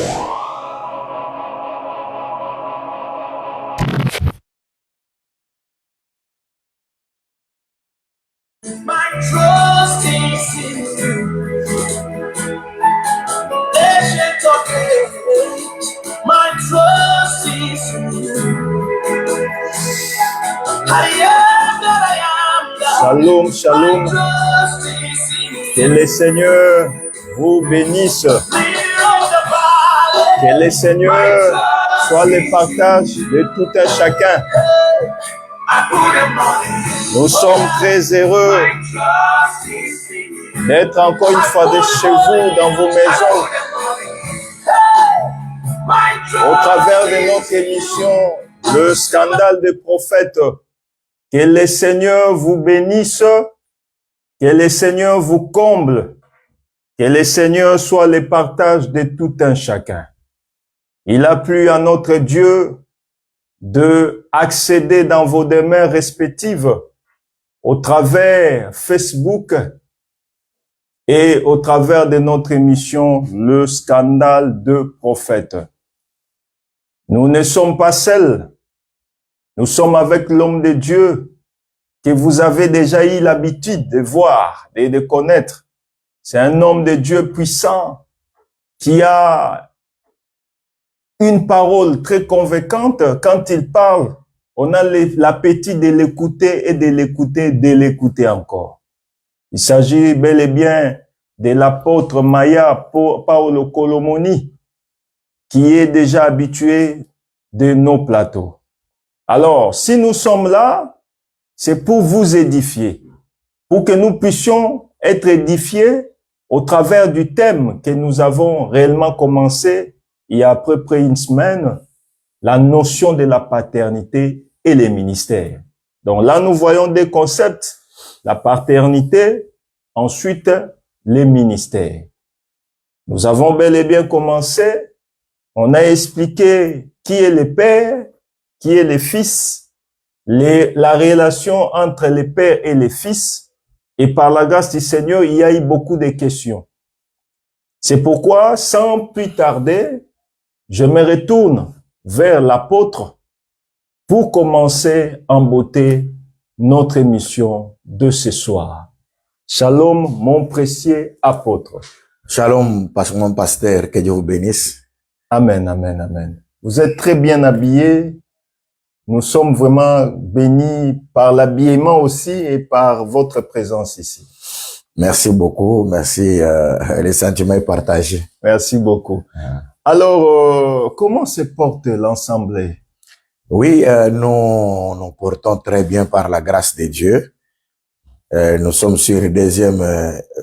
My trust is in you. My trust is in you. I am that I am. Shalom, shalom. My trust is in you. Que le Seigneur vous bénisse. Que le Seigneur soit le partage de tout un chacun. Nous sommes très heureux d'être encore une fois de chez vous, dans vos maisons, au travers de notre émission, le scandale des prophètes. Que le Seigneur vous bénisse, que le Seigneur vous comble, que le Seigneur soit le partage de tout un chacun. Il a plu à notre Dieu de accéder dans vos demeures respectives au travers Facebook et au travers de notre émission Le Scandale de Prophètes. Nous ne sommes pas seuls. Nous sommes avec l'homme de Dieu que vous avez déjà eu l'habitude de voir et de connaître. C'est un homme de Dieu puissant qui a une parole très convaincante. Quand il parle, on a l'appétit de l'écouter et de l'écouter encore. Il s'agit bel et bien de l'apôtre Maya Paolo Colomoni, qui est déjà habitué de nos plateaux. Alors, si nous sommes là, c'est pour vous édifier, pour que nous puissions être édifiés au travers du thème que nous avons réellement commencé il y a à peu près une semaine, la notion de la paternité et les ministères. Donc là, nous voyons des concepts, la paternité, ensuite les ministères. Nous avons bel et bien commencé, on a expliqué qui est le père, qui est le fils, la relation entre les pères et les fils, et par la grâce du Seigneur, il y a eu beaucoup de questions. C'est pourquoi, sans plus tarder, je me retourne vers l'apôtre pour commencer en beauté notre émission de ce soir. Shalom, mon précieux apôtre. Shalom, mon pasteur, que Dieu vous bénisse. Amen, amen, amen. Vous êtes très bien habillés. Nous sommes vraiment bénis par l'habillement aussi et par votre présence ici. Merci beaucoup, merci, les sentiments partagés. Merci beaucoup. Alors, comment se porte l'Assemblée? Oui, nous portons très bien par la grâce de Dieu. Nous sommes sur le deuxième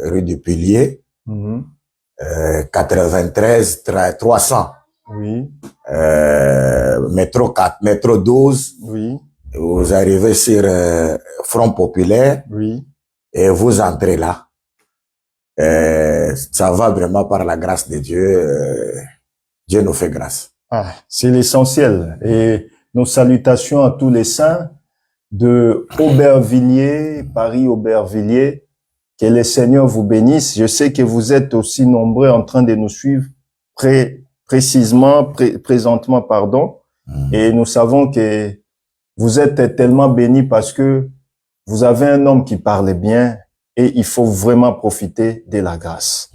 rue du Pilier, 93 300. Oui. Métro 4, métro 12. Oui. Vous arrivez sur Front Populaire. Oui. Et vous entrez là. Ça va vraiment par la grâce de Dieu. Dieu nous fait grâce. Ah, c'est l'essentiel. Et nos salutations à tous les saints de Aubervilliers, Paris-Aubervilliers. Que le Seigneur vous bénisse. Je sais que vous êtes aussi nombreux en train de nous suivre présentement, pardon. Et nous savons que vous êtes tellement bénis parce que vous avez un homme qui parle bien et il faut vraiment profiter de la grâce.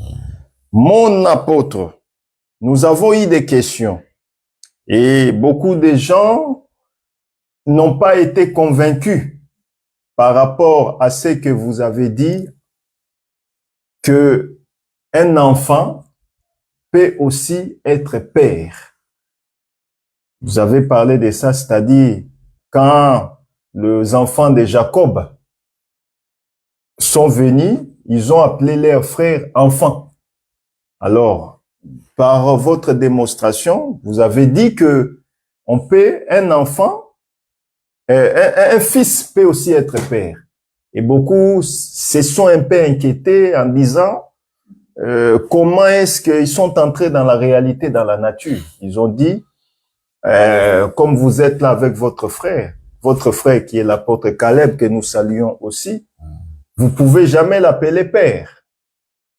Mon apôtre, nous avons eu des questions et beaucoup de gens n'ont pas été convaincus par rapport à ce que vous avez dit que un enfant peut aussi être père. Vous avez parlé de ça, c'est-à-dire quand les enfants de Jacob sont venus, ils ont appelé leurs frères enfants. Alors, par votre démonstration, vous avez dit que un enfant, un fils peut aussi être père. Et beaucoup se sont un peu inquiétés en disant comment est-ce qu'ils sont entrés dans la réalité, dans la nature. Ils ont dit, comme vous êtes là avec votre frère qui est l'apôtre Caleb, que nous saluons aussi, vous pouvez jamais l'appeler père.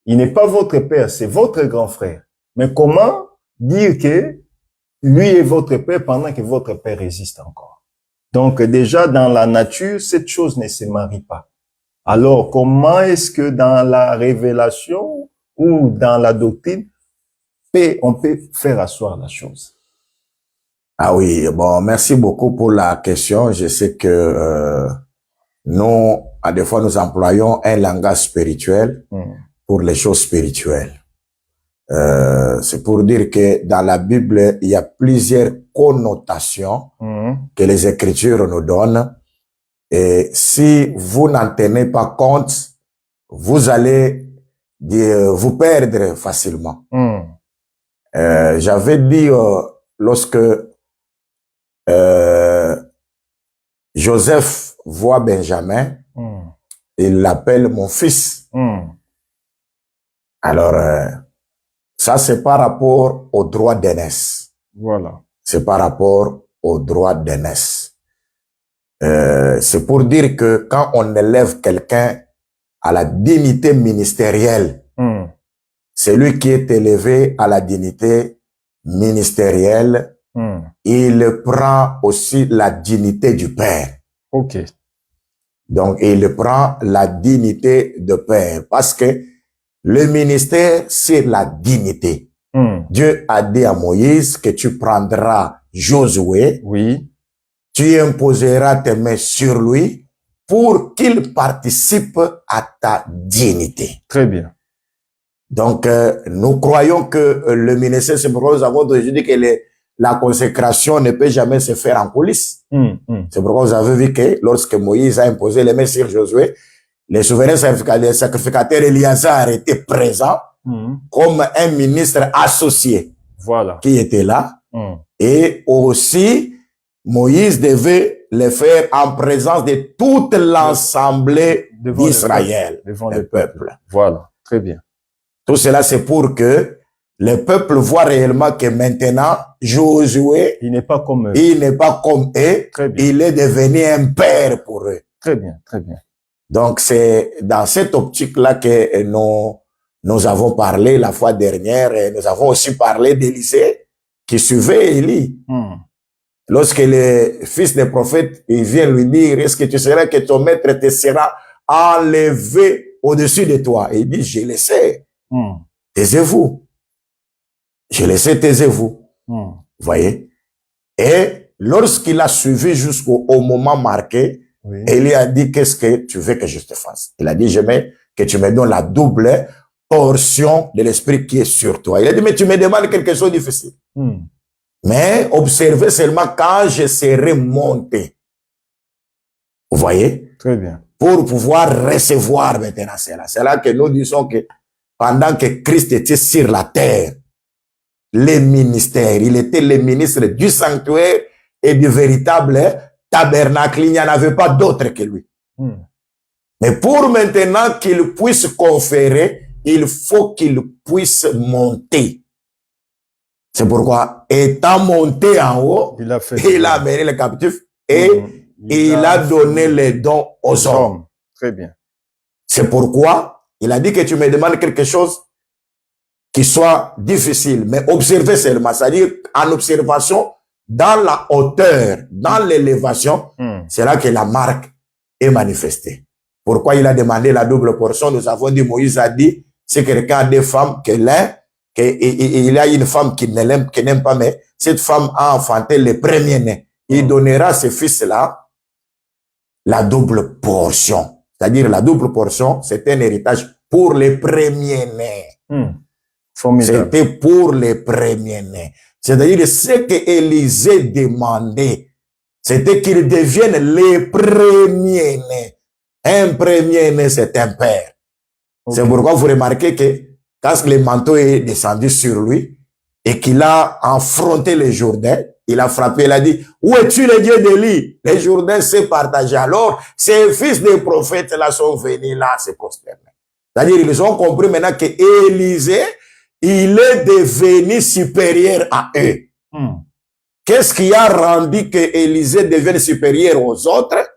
Il n'est pas votre père, c'est votre grand frère. Mais comment dire que lui est votre père pendant que votre père résiste encore. Donc déjà dans la nature, cette chose ne se marie pas. Alors comment est-ce que dans la révélation ou dans la doctrine, on peut faire asseoir la chose? Ah oui, bon, merci beaucoup pour la question. Je sais que nous, à des fois, nous employons un langage spirituel pour les choses spirituelles. C'est pour dire que dans la Bible, il y a plusieurs connotations que les Écritures nous donnent. Et si vous n'en tenez pas compte, vous allez vous perdre facilement. J'avais dit lorsque Joseph voit Benjamin, il l'appelle mon fils. Alors, ça c'est par rapport au droit d'aînesse. Voilà. C'est par rapport au droit d'aînesse. C'est pour dire que quand on élève quelqu'un à la dignité ministérielle, celui qui est élevé à la dignité ministérielle, il prend aussi la dignité du père. Ok. Donc, il prend la dignité de père parce que le ministère, c'est la dignité. Dieu a dit à Moïse que tu prendras Josué, oui, tu imposeras tes mains sur lui pour qu'il participe à ta dignité. Très bien. Donc, nous croyons que le ministère, c'est pourquoi nous avons dit que la consécration ne peut jamais se faire en coulisses. C'est pourquoi vous avez vu que lorsque Moïse a imposé les mains sur Josué, les souverains sacrificateurs Éléazar étaient présents comme un ministre associé qui était là. Et aussi, Moïse devait le faire en présence de toute l'assemblée d'Israël, devant le peuple. Voilà, très bien. Tout cela, c'est pour que le peuple voit réellement que maintenant, Josué, il n'est pas comme eux. Il n'est pas comme eux. Il est devenu un père pour eux. Très bien, très bien. Donc, c'est dans cette optique-là que nous avons parlé la fois dernière et nous avons aussi parlé d'Élisée qui suivait Élie. Lorsque le fils des prophètes, il vient lui dire, est-ce que tu saurais que ton maître te sera enlevé au-dessus de toi? Et il dit, je le sais. Taisez-vous. Je le sais, taisez-vous. Vous voyez? Et lorsqu'il a suivi jusqu'au moment marqué, Élie a dit, qu'est-ce que tu veux que je te fasse? Il a dit, j'aimerais que tu me donnes la double portion de l'esprit qui est sur toi. Il a dit, mais tu me demandes quelque chose de difficile. Mais observez seulement quand je serai monté. Vous voyez? Très bien. Pour pouvoir recevoir maintenant cela. C'est là que nous disons que pendant que Christ était sur la terre, les ministères, il était le ministre du sanctuaire et du véritable tabernacle. Il n'y en avait pas d'autre que lui. Mais pour maintenant qu'il puisse conférer, il faut qu'il puisse monter. C'est pourquoi, étant monté en haut, il a amené les captifs et il a donné les dons aux hommes. Très bien. C'est pourquoi il a dit que tu me demandes quelque chose qui soit difficile, mais observez seulement, c'est-à-dire en observation, dans la hauteur, dans l'élévation, c'est là que la marque est manifestée. Pourquoi il a demandé la double portion? Nous avons dit, Moïse a dit, si quelqu'un a des femmes, qu'il y a une femme qui n'aime pas, mais cette femme a enfanté le premier-né. Il donnera à ce fils-là la double portion. C'est-à-dire la double portion, c'est un héritage pour les premiers-nés. C'était pour les premiers-nés. C'est-à-dire ce que Élisée demandait, c'était qu'ils deviennent les premiers-nés. Un premier-né, c'est un père. C'est pourquoi vous remarquez que quand le manteau est descendu sur lui et qu'il a affronté le Jourdain, il a frappé, il a dit, où es-tu le Dieu d'Élie? Le Jourdain s'est partagé. Alors, ces fils des prophètes là sont venus là se prosterner. C'est-à-dire, ils ont compris maintenant que Élisée, il est devenu supérieur à eux. Qu'est-ce qui a rendu que Élisée devienne supérieur aux autres?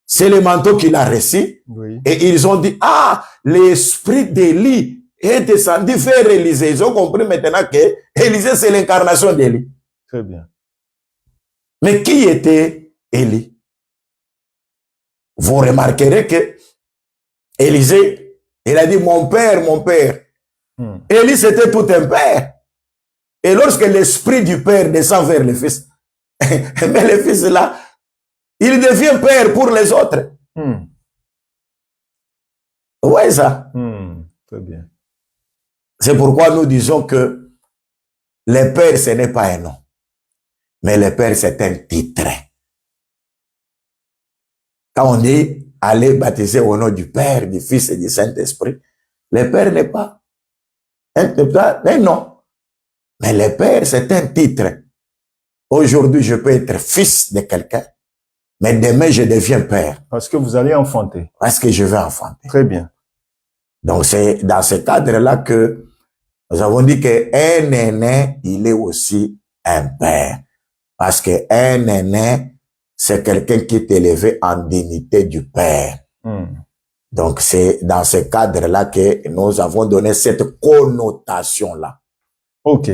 C'est le manteau qu'il a reçu. Et ils ont dit, ah, l'esprit d'Élie est descendu vers Élisée. Ils ont compris maintenant que Élisée, c'est l'incarnation d'Élie. Très bien. Mais qui était Élie? Vous remarquerez que Élisée, il a dit mon père, mon père. Élie, c'était tout un père. Et lorsque l'esprit du père descend vers le fils, mais le fils là, il devient père pour les autres. Ouais, ça. Très bien. C'est pourquoi nous disons que le père, ce n'est pas un nom. Mais le père, c'est un titre. Quand on dit aller baptiser au nom du Père, du Fils et du Saint-Esprit, le Père n'est pas un nom. Mais le Père, c'est un titre. Aujourd'hui, je peux être fils de quelqu'un, mais demain, je deviens père. Parce que vous allez enfanter. Parce que je vais enfanter. Très bien. Donc, c'est dans ce cadre-là que nous avons dit qu'un aîné, il est aussi un père. Parce qu'un aîné, c'est quelqu'un qui est élevé en dignité du père. Donc, c'est dans ce cadre-là que nous avons donné cette connotation-là. OK.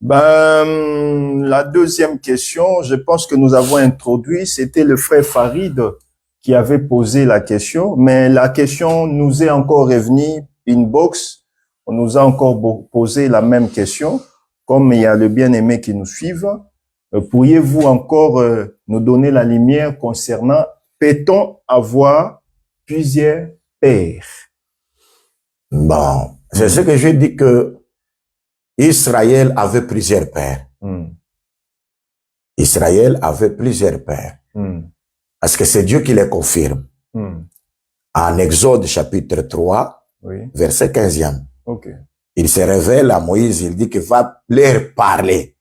Ben, la deuxième question, je pense que nous avons introduit, c'était le frère Farid qui avait posé la question, mais la question nous est encore revenue inbox. On nous a encore posé la même question. Comme il y a le bien-aimé qui nous suivent, pourriez-vous encore nous donner la lumière concernant peut-on avoir plusieurs pères? Bon, c'est ce que je dis que Israël avait plusieurs pères. Israël avait plusieurs pères. Parce que c'est Dieu qui les confirme. En Exode chapitre 3, verset 15e. Okay. Il se révèle à Moïse, il dit qu'il va leur parler.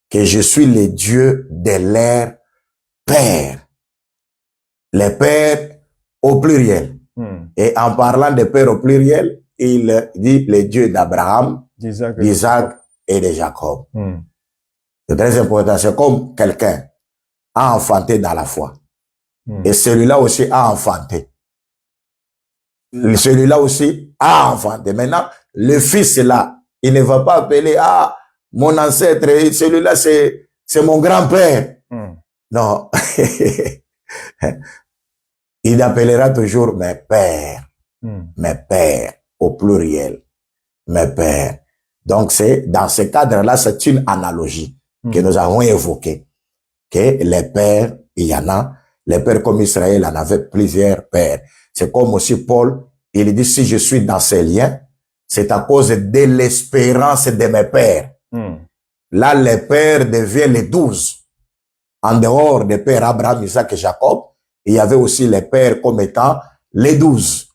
Que je suis le Dieu de leur père. Les pères au pluriel. Et en parlant de pères au pluriel, il dit le Dieu d'Abraham, d'Isaac et de Jacob. C'est très important. C'est comme quelqu'un a enfanté dans la foi. Et celui-là aussi a enfanté. Celui-là aussi a enfanté. Maintenant, le fils là, il ne va pas appeler, mon ancêtre, celui-là c'est mon grand-père. Non. Il appellera toujours mes pères. Mes pères, au pluriel. Mes pères. Donc c'est, dans ce cadre-là, c'est une analogie que nous avons évoquée. Que les pères, il y en a, les pères comme Israël en avait plusieurs pères. C'est comme aussi Paul, il dit, si je suis dans ces liens, c'est à cause de l'espérance de mes pères. Là, les pères deviennent les 12. En dehors des pères Abraham, Isaac et Jacob, il y avait aussi les pères comme étant les 12.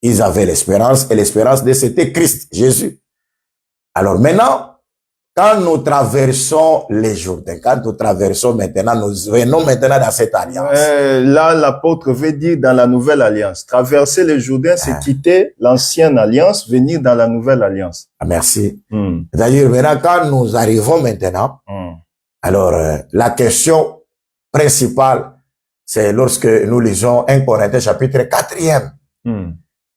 Ils avaient l'espérance, et l'espérance de c'était Christ, Jésus. Alors maintenant, quand nous traversons les Jourdains, quand nous traversons maintenant, nous venons maintenant dans cette alliance. Là, l'apôtre veut dire dans la nouvelle alliance. Traverser les Jourdains, c'est quitter l'ancienne alliance, venir dans la nouvelle alliance. Merci. C'est-à-dire, maintenant, quand nous arrivons maintenant, alors, la question principale, c'est lorsque nous lisons 1 Corinthiens chapitre 4e,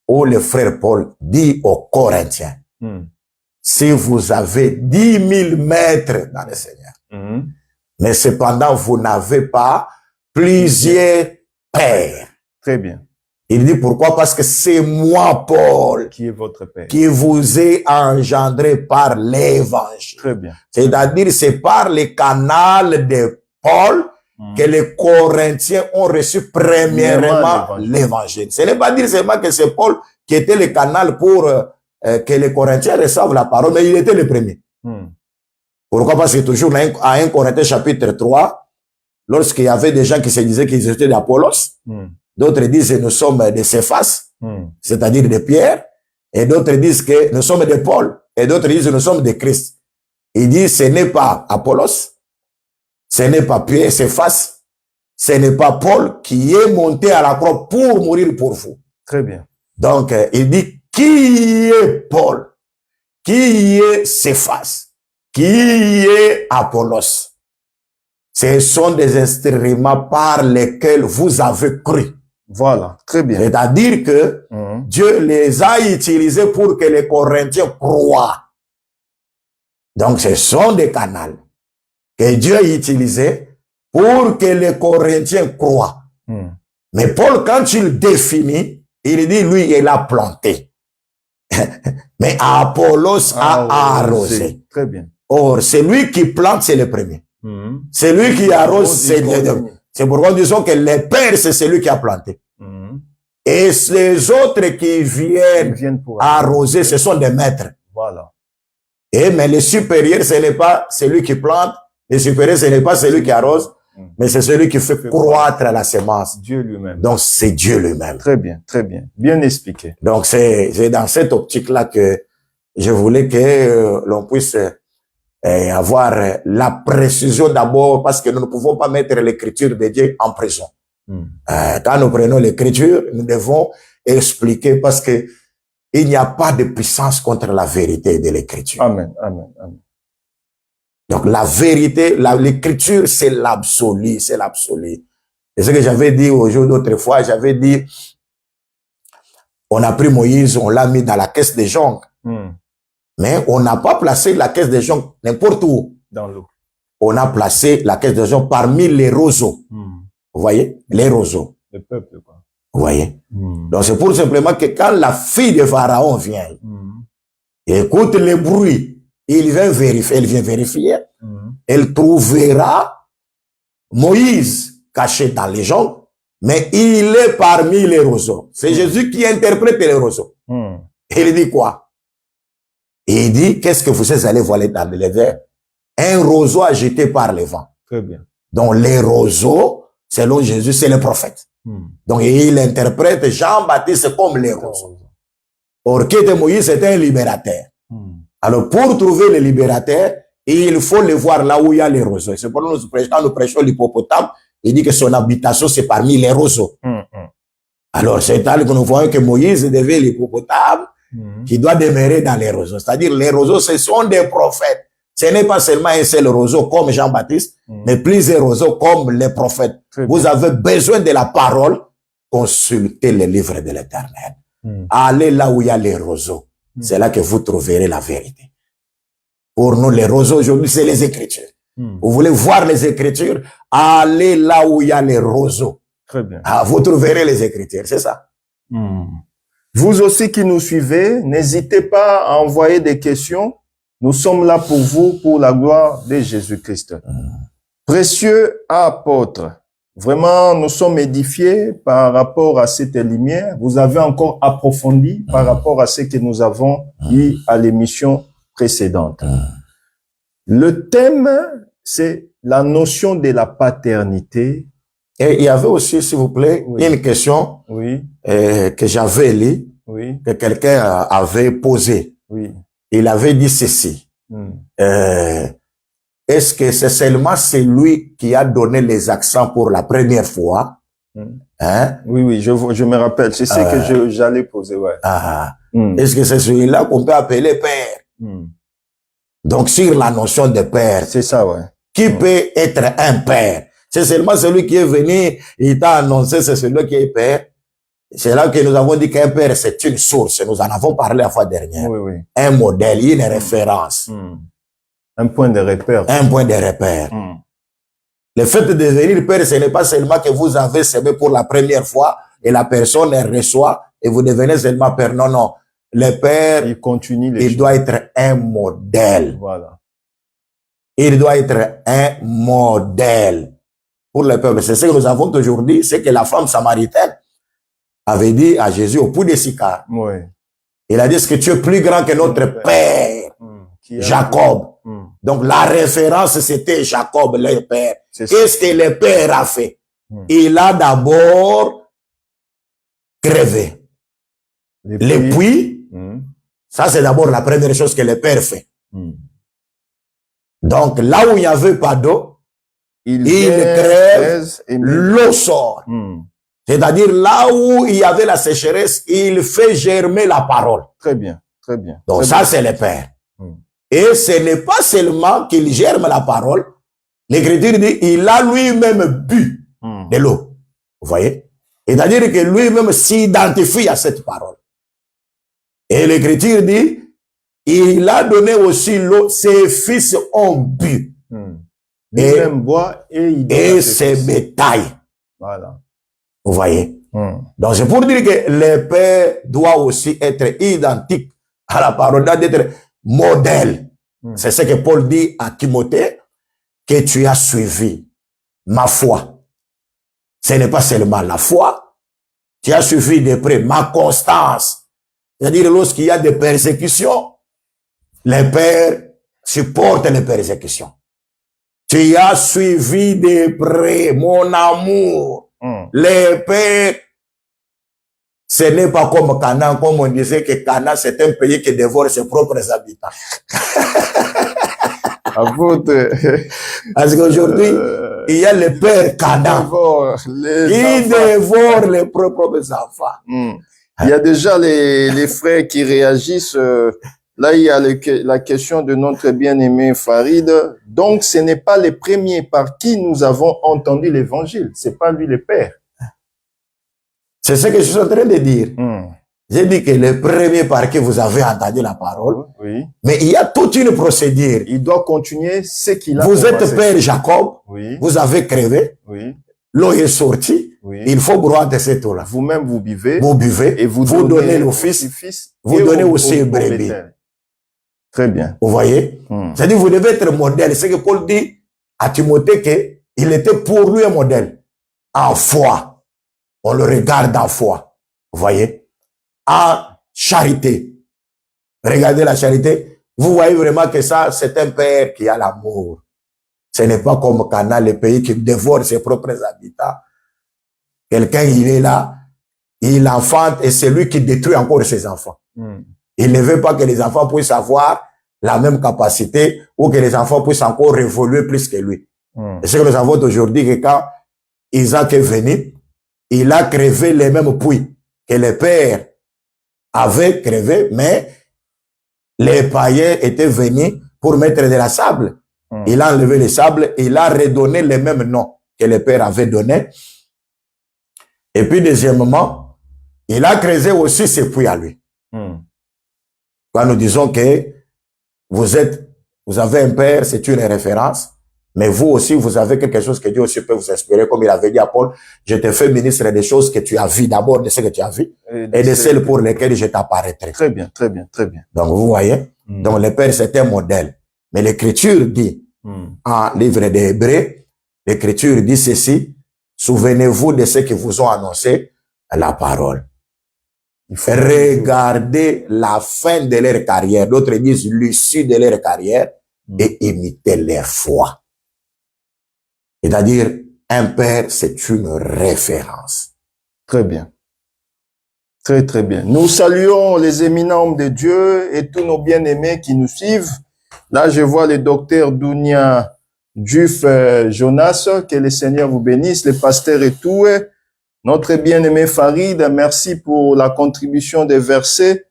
où le frère Paul dit aux Corinthiens, si vous avez 10 000 maîtres dans le Seigneur, mais cependant vous n'avez pas plusieurs pères. Très bien. Il dit pourquoi? Parce que c'est moi, Paul, qui est votre père, qui vous ai engendré par l'évangile. Très bien. C'est-à-dire, c'est par le canal de Paul que les Corinthiens ont reçu premièrement l'évangile. Ce n'est pas dire seulement que c'est Paul qui était le canal pour que les Corinthiens reçoivent la parole, mais il était le premier. Pourquoi? Parce que toujours à 1 Corinthiens chapitre 3, lorsqu'il y avait des gens qui se disaient qu'ils étaient d'Apollos, d'autres disent que nous sommes de Céphas, c'est-à-dire de Pierre, et d'autres disent que nous sommes de Paul, et d'autres disent que nous sommes de Christ. Il dit ce n'est pas Apollos, ce n'est pas Pierre, Céphas, ce n'est pas Paul qui est monté à la croix pour mourir pour vous. Très bien. Donc, il dit qui est Paul, qui est Céphas, qui est Apollos. Ce sont des instruments par lesquels vous avez cru. Voilà, très bien. C'est-à-dire que Dieu les a utilisés pour que les Corinthiens croient. Donc, ce sont des canaux que Dieu a utilisés pour que les Corinthiens croient. Mais Paul, quand il définit, il dit, lui, il a planté. Mais Apollos a arrosé. Très bien. Or, celui qui plante, c'est le premier. Celui qui arrose, c'est le deuxième. C'est pourquoi nous disons que le Père, c'est celui qui a planté. Et les autres qui viennent pour arroser, ce sont des maîtres. Voilà. Mais le supérieur, ce n'est pas celui qui plante. Le supérieur, ce n'est pas celui qui arrose, mais c'est celui qui fait croître la semence. Dieu lui-même. Donc, c'est Dieu lui-même. Très bien, très bien. Bien expliqué. Donc, c'est dans cette optique-là que je voulais que l'on puisse avoir la précision d'abord, parce que nous ne pouvons pas mettre l'écriture de Dieu en prison. Quand nous prenons l'écriture, nous devons expliquer, parce que il n'y a pas de puissance contre la vérité de l'écriture. Amen, amen, amen. Donc la vérité, l'écriture, c'est l'absolu, c'est l'absolu. Et ce que j'avais dit au jour d'autre fois, j'avais dit, on a pris Moïse, on l'a mis dans la caisse des joncs. Mais on n'a pas placé la caisse des joncs n'importe où. Dans l'eau. On a placé la caisse des joncs parmi les roseaux. Vous voyez? Les roseaux. Le peuple, quoi. Vous voyez? Donc c'est pour simplement que quand la fille de Pharaon vient, écoute le bruit, elle vient vérifier, elle trouvera Moïse caché dans les joncs, mais il est parmi les roseaux. C'est Jésus qui interprète les roseaux. Il dit quoi? Il dit, qu'est-ce que vous êtes allé voir dans les vers? Un roseau agité par le vent. Très bien. Donc les roseaux, selon Jésus, c'est le prophète. Donc il interprète Jean-Baptiste comme les roseaux. Or, qui était Moïse, c'était un libérateur. Alors, pour trouver le libérateur, il faut le voir là où il y a les roseaux. C'est pour nous, quand nous prêchons l'hippopotame, il dit que son habitation, c'est parmi les roseaux. Alors, c'est-à-dire que nous voyons que Moïse devait l'hippopotame qui doit demeurer dans les roseaux. C'est-à-dire, les roseaux, ce sont des prophètes. Ce n'est pas seulement un seul roseau comme Jean-Baptiste, mais plusieurs roseaux comme les prophètes. Vous avez besoin de la parole, consultez les livres de l'Éternel. Allez là où il y a les roseaux. C'est là que vous trouverez la vérité. Pour nous, les roseaux aujourd'hui, c'est les Écritures. Vous voulez voir les Écritures? Allez là où il y a les roseaux. Très bien. Vous trouverez les Écritures, c'est ça. Vous aussi qui nous suivez, n'hésitez pas à envoyer des questions. Nous sommes là pour vous, pour la gloire de Jésus-Christ. Précieux apôtre, vraiment, nous sommes édifiés par rapport à cette lumière. Vous avez encore approfondi par rapport à ce que nous avons dit à l'émission précédente. Le thème, c'est la notion de la paternité. Et il y avait aussi, s'il vous plaît, une question que j'avais lue, que quelqu'un avait posée. Il avait dit ceci. Est-ce que c'est seulement celui qui a donné les accents pour la première fois? Hein? Oui, je me rappelle. C'est ce que j'allais poser, Est-ce que c'est celui-là qu'on peut appeler père? Donc, sur la notion de père. C'est ça, Qui peut être un père? C'est seulement celui qui est venu, il t'a annoncé, c'est celui qui est père. C'est là que nous avons dit qu'un père, c'est une source. Nous en avons parlé la fois dernière. Un modèle, une référence. Un point de repère. Un point de repère. Le fait de devenir père, ce n'est pas seulement que vous avez semé pour la première fois et la personne elle reçoit et vous devenez seulement père. Non, non. Le père, il continue il doit être un modèle. Voilà. Il doit être un modèle pour le peuple. C'est ce que nous avons toujours dit, c'est que la femme samaritaine avait dit à Jésus au puits de Sychar. Il a dit, est-ce que tu es plus grand que notre père, Jacob? Donc la référence, c'était Jacob, le père. Qu'est-ce que le père a fait? Il a d'abord crevé. Le puits, ça c'est d'abord la première chose que le père fait. Donc là où il n'y avait pas d'eau, il crève, l'eau sort. C'est-à-dire là où il y avait la sécheresse, il fait germer la parole. Très bien, très bien. Donc ça, c'est le Père. Et ce n'est pas seulement qu'il germe la parole. L'Écriture dit, il a lui-même bu de l'eau. Vous voyez? C'est-à-dire que lui-même s'identifie à cette parole. Et l'Écriture dit, il a donné aussi l'eau, ses fils ont bu. Lui-même boit et il donne à Et ses ses fils. bétails. Voilà. Vous voyez? Donc c'est pour dire que le père doit aussi être identique à la parole, doit être modèle. C'est ce que Paul dit à Timothée, que tu as suivi ma foi. Ce n'est pas seulement la foi, tu as suivi de près ma constance. C'est-à-dire lorsqu'il y a des persécutions, les pères supportent les persécutions. Tu as suivi de près mon amour. Les pères, ce n'est pas comme Canaan, comme on disait que Canaan, c'est un pays qui dévore ses propres habitants. Parce qu'aujourd'hui, il y a les pères Canaan qui dévorent les propres enfants. Il y a déjà les frères qui réagissent. Là, il y a la question de notre bien-aimé Farid. Donc, ce n'est pas les premiers par qui nous avons entendu l'évangile. C'est pas lui le père. C'est ce que je suis en train de dire. J'ai dit que les premiers par qui vous avez entendu la parole, oui. Mais il y a toute une procédure. Il doit continuer ce qu'il a Vous commencé. êtes père Jacob, oui. Vous avez crevé, oui. L'eau est sortie, oui. Il faut boire de cette eau-là. Vous-même, vous buvez, et vous donnez le fils, vous donnez aussi le brebis. Très bien. Vous voyez? C'est-à-dire, vous devez être modèle. C'est ce que Paul dit à Timothée qu'il était pour lui un modèle. En foi. On le regarde en foi. Vous voyez? En charité. Regardez la charité. Vous voyez vraiment que ça, c'est un père qui a l'amour. Ce n'est pas comme Canaan, le pays qui dévore ses propres habitants. Quelqu'un, il est là, il enfante et c'est lui qui détruit encore ses enfants. Il ne veut pas que les enfants puissent avoir la même capacité ou que les enfants puissent encore évoluer plus que lui. Et ce que nous avons aujourd'hui, que quand Isaac est venu, il a crevé les mêmes puits que les pères avaient crevé, mais les païens étaient venus pour mettre de la sable. Il a enlevé le sable, il a redonné les mêmes noms que les pères avaient donnés. Et puis, deuxièmement, il a creusé aussi ses puits à lui. Quand nous disons que vous avez un père, c'est une référence, mais vous aussi, vous avez quelque chose que Dieu aussi peut vous inspirer, comme il avait dit à Paul, je te fais ministre des choses que tu as vues, d'abord de ce que tu as vu, et de celles pour lesquelles je t'apparaîtrai. Très bien, très bien, très bien. Donc, vous voyez, donc le père, c'est un modèle. Mais l'Écriture dit, en livre des Hébreux, l'Écriture dit ceci, souvenez-vous de ce que vous ont annoncé la parole. Regardez la fin de leur carrière, d'autres disent l'issue de leur carrière, et imitez leur foi. C'est-à-dire, un père, c'est une référence. Très bien. Très, très bien. Nous saluons les éminents hommes de Dieu et tous nos bien-aimés qui nous suivent. Là, je vois le docteur Dounia Duf Jonas, que le Seigneur vous bénisse, le pasteur et tout. Notre bien-aimé Farid, merci pour la contribution des versets.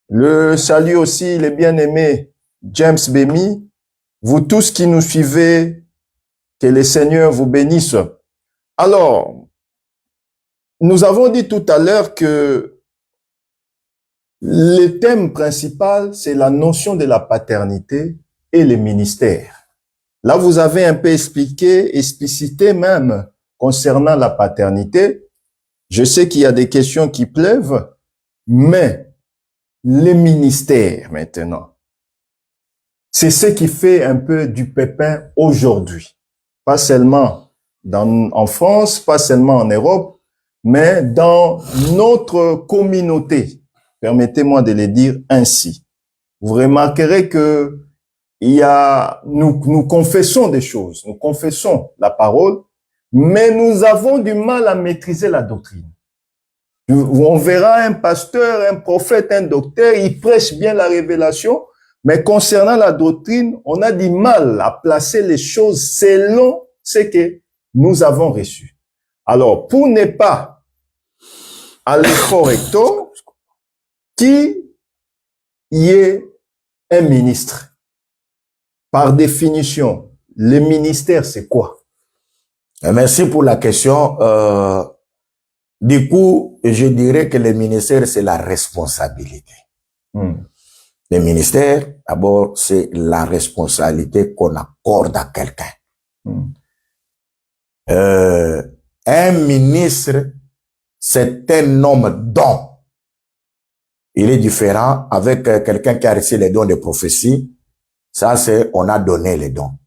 Le salut aussi, les bien-aimés James Bemi. Vous tous qui nous suivez, que le Seigneur vous bénisse. Alors, nous avons dit tout à l'heure que le thème principal, c'est la notion de la paternité et le ministère. Là, vous avez un peu explicité même concernant la paternité. Je sais qu'il y a des questions qui pleuvent, mais le ministère maintenant, c'est ce qui fait un peu du pépin aujourd'hui. Pas seulement en France, pas seulement en Europe, mais dans notre communauté. Permettez-moi de le dire ainsi. Vous remarquerez que nous confessons des choses, nous confessons la parole, mais nous avons du mal à maîtriser la doctrine. On verra un pasteur, un prophète, un docteur, il prêche bien la révélation, mais concernant la doctrine, on a du mal à placer les choses selon ce que nous avons reçu. Alors, pour ne pas aller fort recto, qui y est un ministre? Par définition, le ministère, c'est quoi? Merci pour la question. Du coup, je dirais que le ministère, c'est la responsabilité. Le ministère, d'abord, c'est la responsabilité qu'on accorde à quelqu'un. Un ministre, c'est un homme don. Il est différent avec quelqu'un qui a reçu les dons de prophétie. Ça, c'est on a donné les dons.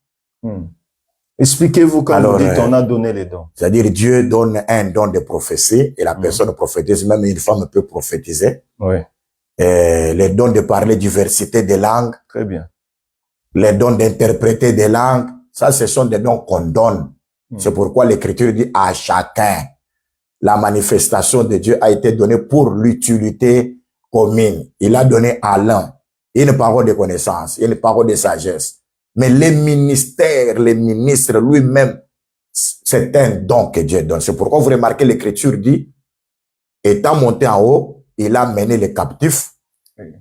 Expliquez-vous quand vous dites on a donné les dons. C'est-à-dire Dieu donne un don de prophétie et la personne prophétise, même une femme peut prophétiser. Oui. Les dons de parler diversité des langues. Très bien. Les dons d'interpréter des langues. Ça, ce sont des dons qu'on donne. C'est pourquoi l'Écriture dit à chacun. La manifestation de Dieu a été donnée pour l'utilité commune. Il a donné à l'un une parole de connaissance, une parole de sagesse. Mais les ministères, les ministres lui-même, c'est un don que Dieu donne. C'est pourquoi vous remarquez l'Écriture dit, étant monté en haut, il a mené les captifs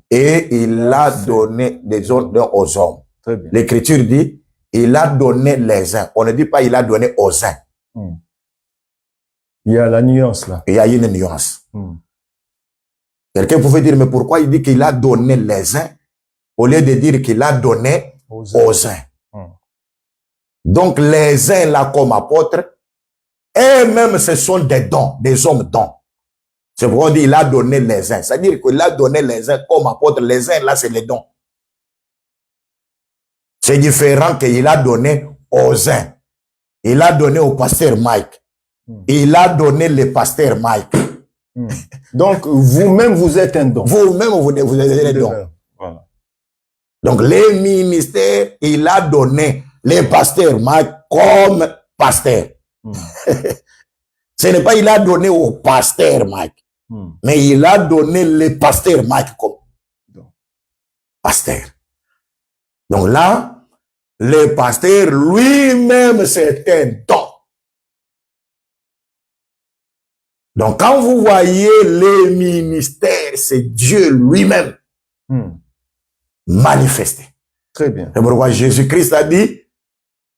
et il a donné des ordres aux hommes. L'Écriture dit, il a donné les uns. On ne dit pas il a donné aux uns. Il y a la nuance là. Il y a une nuance. Quelqu'un pouvait dire, mais pourquoi il dit qu'il a donné les uns au lieu de dire qu'il a donné aux uns. Donc les uns là comme apôtres, eux-mêmes ce sont des dons, des hommes dons. C'est pourquoi on dit il a donné les uns. C'est-à-dire qu'il a donné les uns comme apôtres. Les uns là c'est les dons. C'est différent qu'il a donné aux uns. Il a donné au pasteur Mike. Il a donné le pasteur Mike. Donc vous-même vous êtes un don. Vous-même vous êtes un don. Voilà. Donc, les ministères, il a donné les pasteurs Mike comme pasteur. Ce n'est pas il a donné au pasteur Mike, mais il a donné les pasteurs Mike comme pasteur. Donc là, le pasteur lui-même, c'est un don. Donc, quand vous voyez les ministères, c'est Dieu lui-même. Manifesté. Très bien. C'est pourquoi Jésus-Christ a dit,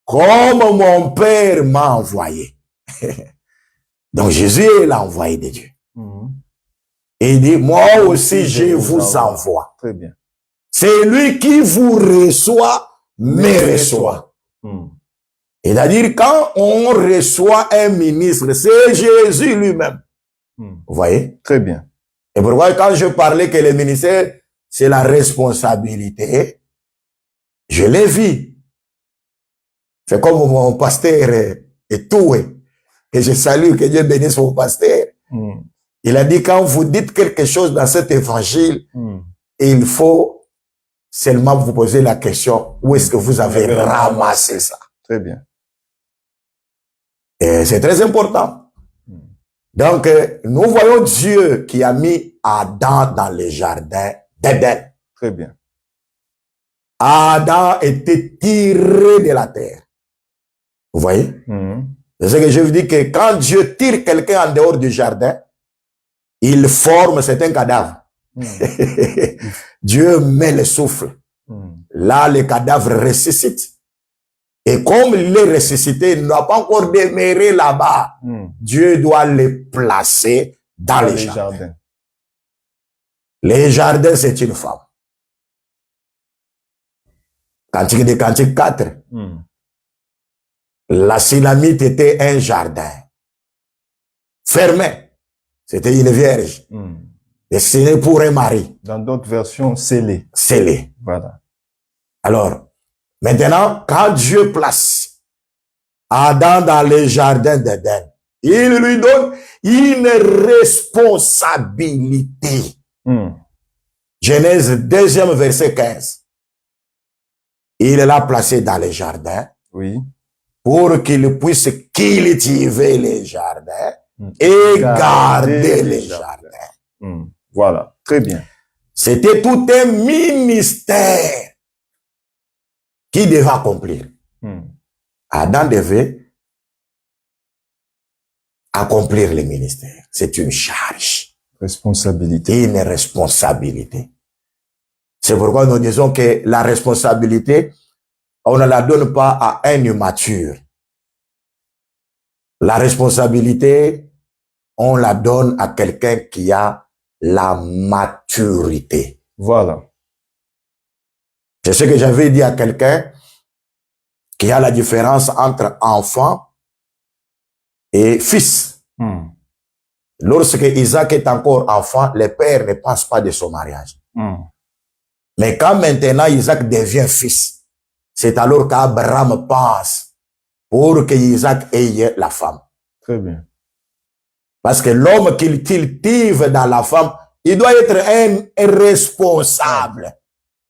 comme mon Père m'a envoyé. Donc Jésus est l'envoyé de Dieu. Et il dit, moi aussi je vous envoie. Très bien. C'est lui qui vous reçoit, me reçoit. C'est-à-dire, quand on reçoit un ministre, c'est Jésus lui-même. Vous voyez? Très bien. Et pourquoi quand je parlais que le ministère, c'est la responsabilité, je l'ai vu. C'est comme mon pasteur est tout. Et je salue, que Dieu bénisse mon pasteur. Il a dit, quand vous dites quelque chose dans cet évangile, il faut seulement vous poser la question, où est-ce que vous avez ramassé ça? Très bien. Et c'est très important. Donc, nous voyons Dieu qui a mis Adam dans le jardin d'Éden. Très bien. Adam était tiré de la terre. Vous voyez? C'est ce que je vous dis, que quand Dieu tire quelqu'un en dehors du jardin, il forme, c'est un cadavre. Dieu met le souffle. Là, le cadavre ressuscite. Et comme il est ressuscité, il n'a pas encore demeuré là-bas. Dieu doit le placer dans les jardins. Les jardins, c'est une femme. Cantique de Cantique 4. La Sunamite était un jardin. Fermé. C'était une vierge. Destinée pour un mari. Dans d'autres versions, scellé. Scellé. Voilà. Alors, maintenant, quand Dieu place Adam dans le jardin d'Éden, il lui donne une responsabilité. Genèse 2e verset 15. Il l'a placé dans le jardin. Oui. Pour qu'il puisse cultiver les jardins et garder les jardins. Voilà. Très bien. C'était tout un ministère qui devait accomplir. Adam devait accomplir le ministère. C'est une charge. Responsabilité. Une responsabilité. C'est pourquoi nous disons que la responsabilité, on ne la donne pas à un immature. La responsabilité, on la donne à quelqu'un qui a la maturité. Voilà. C'est ce que j'avais dit à quelqu'un qui a la différence entre enfant et fils. Lorsque Isaac est encore enfant, le père ne passe pas de son mariage. Mais quand maintenant Isaac devient fils, c'est alors qu'Abraham passe pour que Isaac ait la femme. Très bien. Parce que l'homme qu'il cultive dans la femme, il doit être un responsable.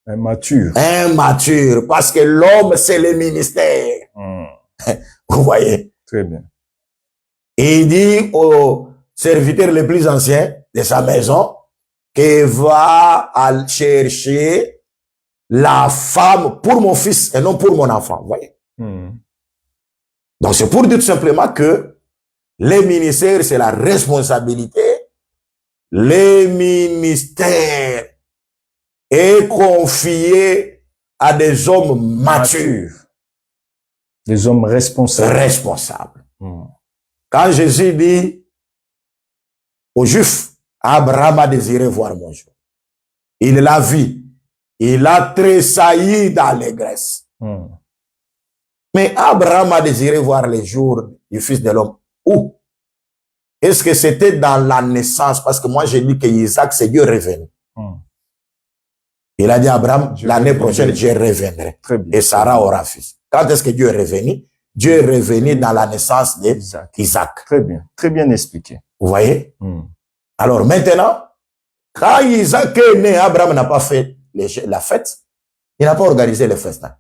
Un mature. Un mature. Parce que l'homme, c'est le ministère. Vous voyez? Très bien. Et il dit au serviteur le plus ancien de sa maison qu'il va aller chercher la femme pour mon fils et non pour mon enfant. Vous voyez? Donc c'est pour dire tout simplement que les ministères, c'est la responsabilité. Les ministères est confié à des hommes matures. Des hommes responsables. Responsables. Quand Jésus dit aux Juifs, Abraham a désiré voir mon jour. Il l'a vu. Il a tressailli d'allégresse. Mais Abraham a désiré voir les jours du Fils de l'homme. Où? Est-ce que c'était dans la naissance? Parce que moi, j'ai dit que Isaac, c'est Dieu revenu. Il a dit à Abraham, l'année prochaine, je reviendrai. Et Sarah aura fils. Quand est-ce que Dieu est revenu? Dieu est revenu dans la naissance d'Isaac. Très bien. Très bien expliqué. Vous voyez? Alors maintenant, quand Isaac est né, Abraham n'a pas fait la fête. Il n'a pas organisé le festin.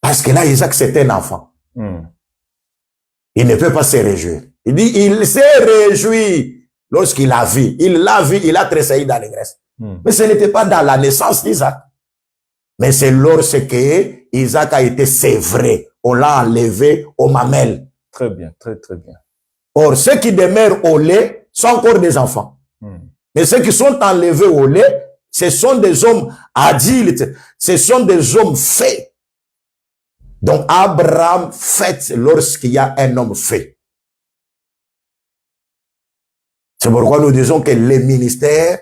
Parce que là, Isaac, c'est un enfant. Il ne peut pas se réjouir. Il dit, il s'est réjoui lorsqu'il a vu. Il l'a vu, il a tressailli d'allégresse. Mais ce n'était pas dans la naissance d'Isaac. Mais c'est lorsque Isaac a été sévré. On l'a enlevé aux mamelles. Très bien, très bien. Or, ceux qui demeurent au lait sont encore des enfants. Mais ceux qui sont enlevés au lait, ce sont des hommes adultes. Ce sont des hommes faits. Donc, Abraham fête lorsqu'il y a un homme fait. C'est pourquoi nous disons que le ministère,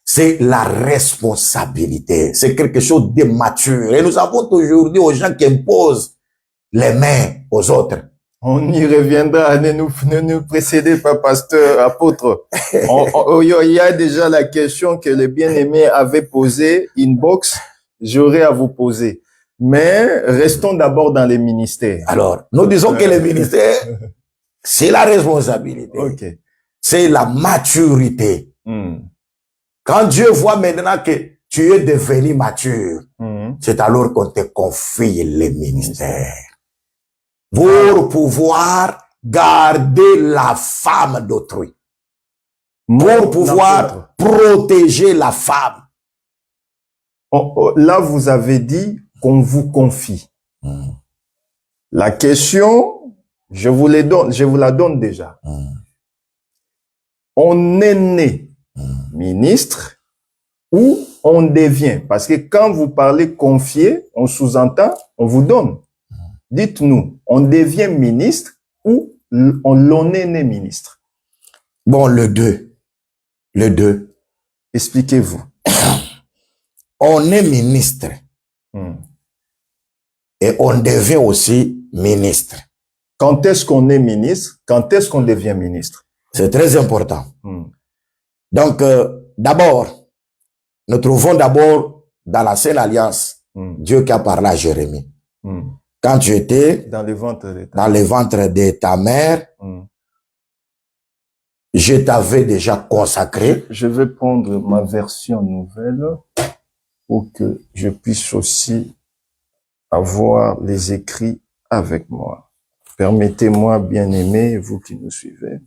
c'est la responsabilité. C'est quelque chose de mature. Et nous avons toujours dit aux gens qui imposent les mains aux autres. On y reviendra. Ne nous précédez pas, pasteur, apôtre. Il y a déjà la question que le bien-aimé avait posée, inbox. J'aurais à vous poser. Mais restons d'abord dans les ministères. Alors, nous disons que le ministère, c'est la responsabilité. Okay. C'est la maturité. Quand Dieu voit maintenant que tu es devenu mature, c'est alors qu'on te confie le ministère. Pour pouvoir garder la femme d'autrui. Pour pouvoir protéger la femme. Là, vous avez dit qu'on vous confie. La question, je vous la donne déjà. On est né ministre ou on devient? Parce que quand vous parlez confier, on sous-entend, on vous donne. Dites-nous, on devient ministre ou on est né ministre? Bon, le deux. Le deux. Expliquez-vous. On est ministre. Et on devient aussi ministre. Quand est-ce qu'on est ministre? Quand est-ce qu'on devient ministre? C'est très important. Donc, d'abord, nous trouvons d'abord dans la Sainte Alliance, Dieu qui a parlé à Jérémie. Quand tu étais dans le ventre de ta mère, je t'avais déjà consacré. Je vais prendre ma version nouvelle pour que je puisse aussi avoir les écrits avec moi. Permettez-moi, bien-aimés, vous qui nous suivez.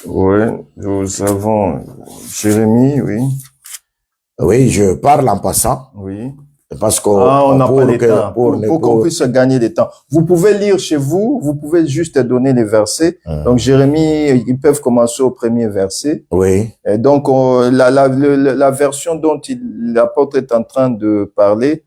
Oui, nous avons Jérémie, oui. Oui, je parle en passant. Oui. Parce qu'on on n'a pas le temps. Pour qu'on pour- puisse gagner du temps. Vous pouvez lire chez vous, vous pouvez juste donner les versets. Donc, Jérémie, ils peuvent commencer au premier verset. Oui. Et donc, la version dont l'apôtre est en train de parler,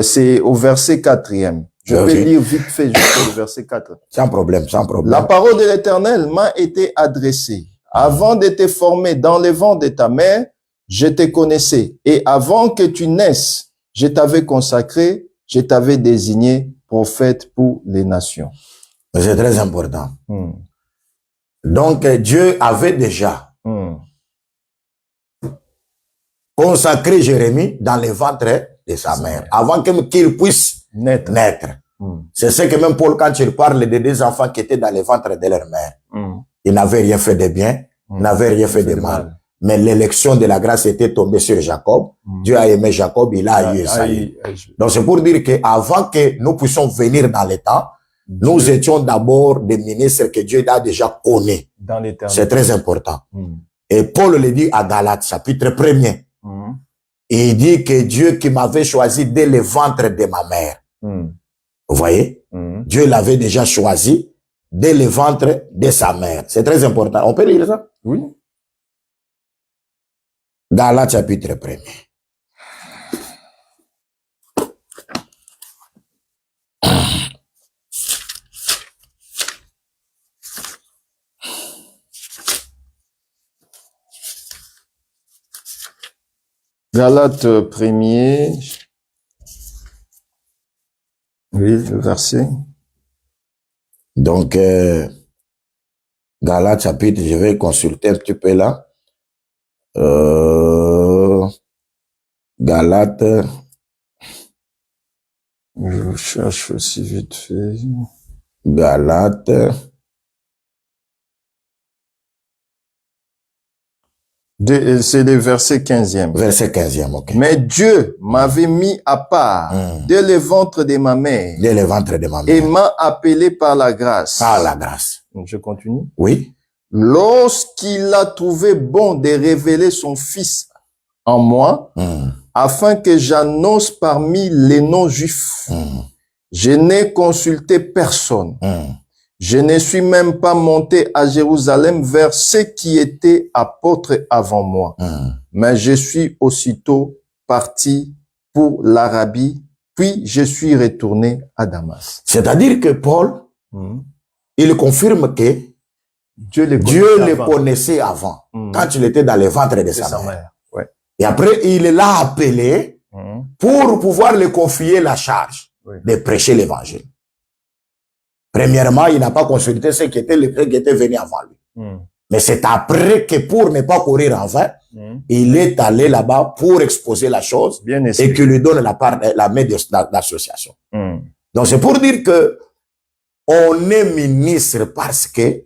c'est au verset 4e. Je Ok. vais lire vite fait jusqu'au verset 4. Sans problème, sans problème. La parole de l'Éternel m'a été adressée. Avant de te former dans le ventre de ta mère, je te connaissais. Et avant que tu naisses, je t'avais consacré, je t'avais désigné prophète pour les nations. C'est très important. Hmm. Donc, Dieu avait déjà Hmm. consacré Jérémie dans le ventre de sa mère, avant qu'il puisse Naître. naître. Hmm. C'est ce que même Paul, quand il parle de deux enfants qui étaient dans le ventre de leur mère, Hmm. ils n'avaient rien fait de bien, ils n'avaient rien fait de mal. Mais l'élection de la grâce était tombée sur Jacob. Dieu a aimé Jacob, il a eu Esaïe. Donc c'est pour dire que avant que nous puissions venir dans le temps, nous étions d'abord des ministres que Dieu a déjà connus. Dans l'éternité. C'est très important. Hmm. Et Paul le dit à Galates, chapitre 1er. Hmm. Il dit que Dieu qui m'avait choisi dès le ventre de ma mère. Hmm. Vous voyez? Hmm. Dieu l'avait déjà choisi dès le ventre de sa mère. C'est très important. On peut lire ça? Oui. Galates chapitre 1er. Galates 1er. Oui, le verset. Donc, Galates chapitre, je vais consulter un petit peu là. Galates, Je cherche aussi vite fait. Galates, C'est le verset 15e. verset 15e, ok. Mais Dieu m'avait mis à part dès le ventre de ma mère Dès le ventre de ma et mère. m'a appelé par la grâce. Par la grâce. Je continue. Oui. Lorsqu'il a trouvé bon de révéler son Fils en moi, afin que j'annonce parmi les non-juifs, je n'ai consulté personne. Je ne suis même pas monté à Jérusalem vers ceux qui étaient apôtres avant moi. Mais je suis aussitôt parti pour l'Arabie, puis je suis retourné à Damas. C'est-à-dire que Paul, il confirme que Dieu Dieu le connaissait avant, quand il était dans le ventre de sa mère. mère. Ouais. Et après, il l'a appelé pour pouvoir lui confier la charge de prêcher l'évangile. Premièrement, il n'a pas consulté ceux qui étaient venus avant lui. Mais c'est après que pour ne pas courir en vain, il est allé là-bas pour exposer la chose Bien et expliqué. qu'il lui donne la main d'association. Donc c'est pour dire que on est ministre parce que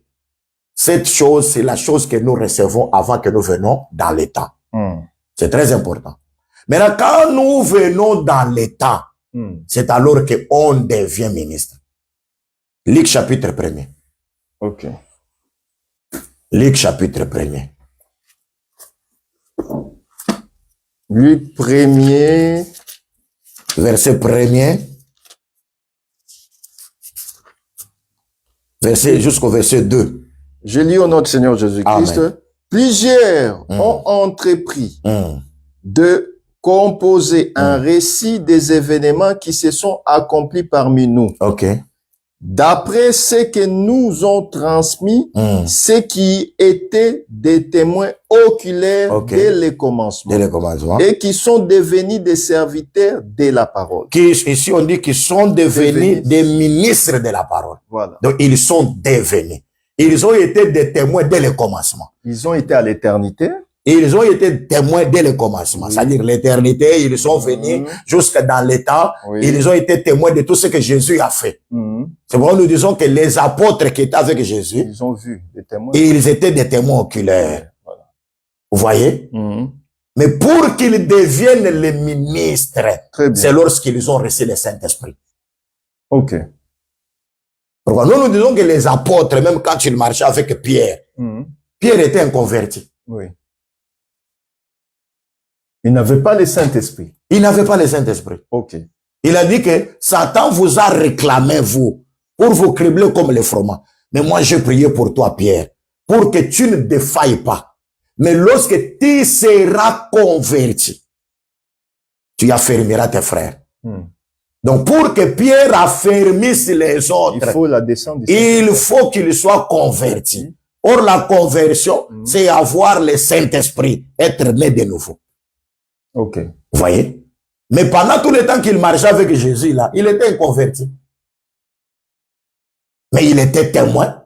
cette chose, c'est la chose que nous recevons avant que nous venons dans les temps. C'est très important. Maintenant, quand nous venons dans les temps, c'est alors qu'on devient ministre. Luc chapitre 1er. Ok. Luc chapitre 1er. Luc 1er. Verset 1er. Verset jusqu'au verset 2. Je lis au nom du Seigneur Jésus-Christ. Amen. Plusieurs ont entrepris de composer un récit des événements qui se sont accomplis parmi nous. Ok. D'après ce que nous ont transmis, ceux qui étaient des témoins oculaires dès le commencement. Dès le commencement. Et qui sont devenus des serviteurs de la parole. Ici, on dit qu'ils sont devenus des ministres de la parole. Voilà. Donc, ils sont devenus. Ils ont été des témoins dès le commencement. Ils ont été à l'éternité. Et ils ont été témoins dès le commencement. C'est-à-dire l'éternité, ils sont venus jusque dans les temps. Ils ont été témoins de tout ce que Jésus a fait. C'est pourquoi nous disons que les apôtres qui étaient avec Jésus, ils ont vu des témoins. Et ils étaient des témoins oculaires. Voilà. Vous voyez? Mais pour qu'ils deviennent les ministres, c'est lorsqu'ils ont reçu le Saint-Esprit. Ok. Pourquoi nous disons que les apôtres, même quand ils marchaient avec Pierre, Pierre était un converti. Oui. Il n'avait pas le Saint-Esprit. Il n'avait pas le Saint-Esprit. Ok. Il a dit que Satan vous a réclamé, vous, pour vous cribler comme les froment. Mais moi, j'ai prié pour toi, Pierre, pour que tu ne défailles pas. Mais lorsque tu seras converti, tu affermiras tes frères. Donc, pour que Pierre affermisse les autres, il faut la descente du il faut qu'il soit converti. Or, la conversion, c'est avoir le Saint-Esprit, être né de nouveau. Ok. Vous voyez? Mais pendant tout le temps qu'il marchait avec Jésus, là, il était converti. Mais il était témoin.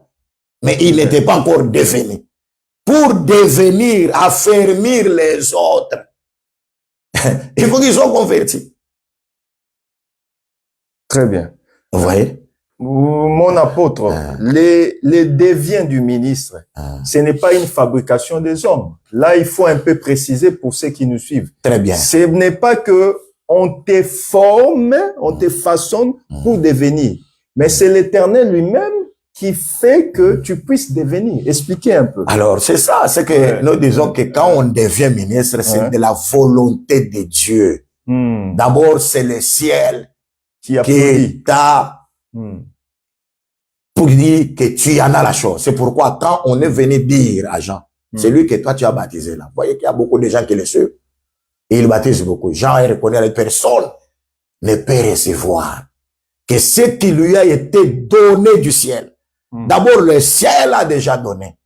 Mais il n'était pas encore devenu. Pour devenir, affermir les autres, il faut qu'ils soient convertis. Très bien. Vous voyez? Mon apôtre, les déviens du ministre, ce n'est pas une fabrication des hommes. Là, il faut un peu préciser pour ceux qui nous suivent. Très bien. Ce n'est pas que on te forme, on te façonne pour devenir. Mais c'est l'Éternel lui-même qui fait que tu puisses devenir. Expliquez un peu. Alors, c'est ça. C'est que nous disons que quand on devient ministre, c'est de la volonté de Dieu. D'abord, c'est le ciel qui t'a pour dire que tu en as la chose. C'est pourquoi quand on est venu dire à Jean, c'est lui que toi tu as baptisé là. Vous voyez qu'il y a beaucoup de gens qui le suivent. Et il baptise beaucoup. Jean reconnaît les personnes ne peut recevoir que ce qui lui a été donné du ciel. D'abord, le ciel a déjà donné.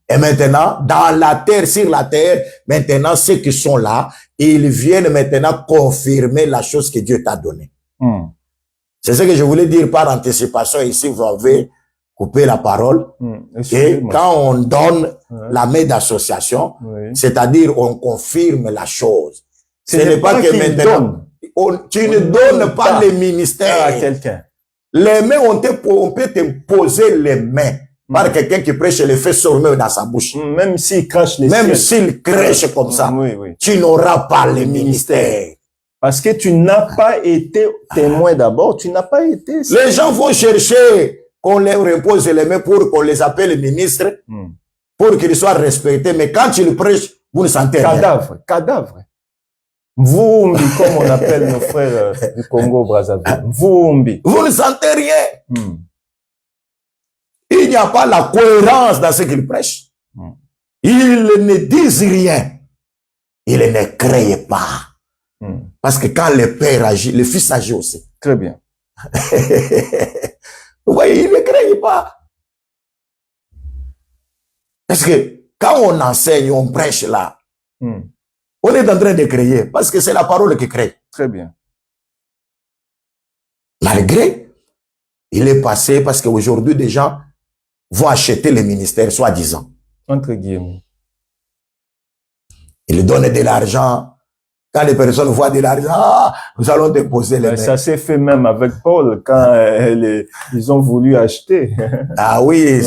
Et maintenant, dans la terre, sur la terre, maintenant, ceux qui sont là, ils viennent maintenant confirmer la chose que Dieu t'a donnée. C'est ce que je voulais dire par anticipation. Ici, vous avez coupé la parole. Et quand on donne la main d'association, c'est-à-dire on confirme la chose. Ce n'est pas que maintenant, tu ne donnes pas les ministères à quelqu'un. Les mains, on peut te poser les mains par quelqu'un qui prêche le fait sormeux dans sa bouche. Même s'il crache les Même s'il crèche comme ça, tu n'auras pas les ministères. Parce que tu n'as pas été témoin d'abord, tu n'as pas été... Les gens vont chercher qu'on leur impose les mains pour qu'on les appelle ministres, pour qu'ils soient respectés. Mais quand ils prêchent, vous ne sentez rien. Cadavre. Vumbi, comme on appelle nos frères du Congo-Brazzaville. Vumbi. Vous ne sentez rien. Il n'y a pas la cohérence dans ce qu'ils prêchent. Ils ne disent rien. Ils ne créent pas. Parce que quand le père agit, le fils agit aussi. Très bien. Vous voyez, il ne crée pas. Parce que quand on enseigne, on prêche là, on est en train de créer. Parce que c'est la parole qui crée. Très bien. Malgré, il est passé parce qu'aujourd'hui, des gens vont acheter les ministères, soi-disant. Entre guillemets. Ils donnent de l'argent. Quand les personnes voient de l'argent, nous allons déposer les mains. Ça s'est fait même avec Paul quand ils ont voulu acheter. Ah oui,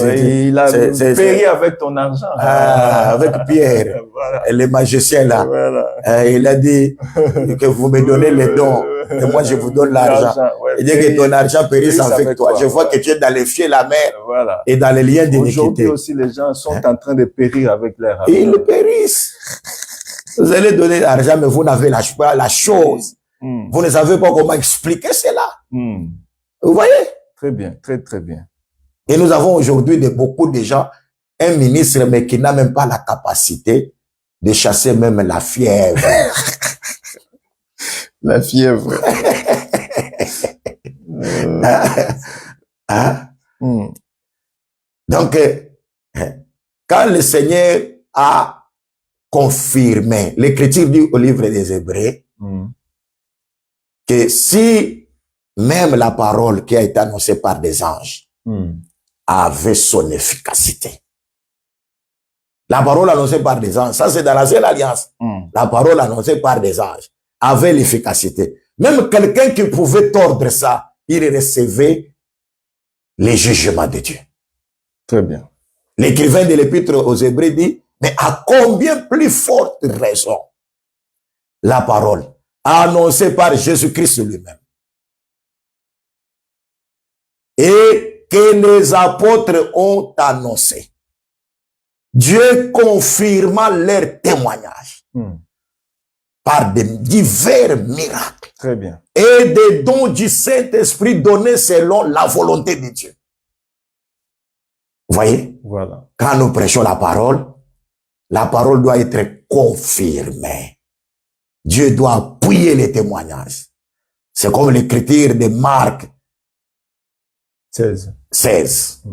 il a payé avec ton argent. Avec Pierre, voilà. Le magicien là. Voilà. Il a dit que vous me donnez les dons et moi je vous donne l'argent. Il dit que ton argent périsse avec toi. Je vois que tu es dans les fiers, la mer et dans les liens d'iniquité. Aujourd'hui aussi, les gens sont en train de périr avec leur argent. Ils périssent. Vous allez donner l'argent, mais vous n'avez la chose. Vous ne savez pas comment expliquer cela. Vous voyez? Très bien, très bien. Et nous avons aujourd'hui beaucoup de gens, un ministre, mais qui n'a même pas la capacité de chasser même la fièvre. La fièvre. Donc, quand le Seigneur a confirmé, l'Écriture dit au livre des Hébreux, que si même la parole qui a été annoncée par des anges avait son efficacité. La parole annoncée par des anges, ça c'est dans l'ancienne alliance. La parole annoncée par des anges avait l'efficacité. Même quelqu'un qui pouvait tordre ça, il recevait les jugements de Dieu. Très bien. L'écrivain de l'Épître aux Hébreux dit, mais à combien plus forte raison la parole annoncée par Jésus-Christ lui-même et que les apôtres ont annoncé. Dieu confirma leur témoignage. par de divers miracles Très bien. et des dons du Saint-Esprit donnés selon la volonté de Dieu. Vous voyez? Voilà. Quand nous prêchons la parole doit être confirmée. Dieu doit appuyer les témoignages. C'est comme l'écriture de Marc 16.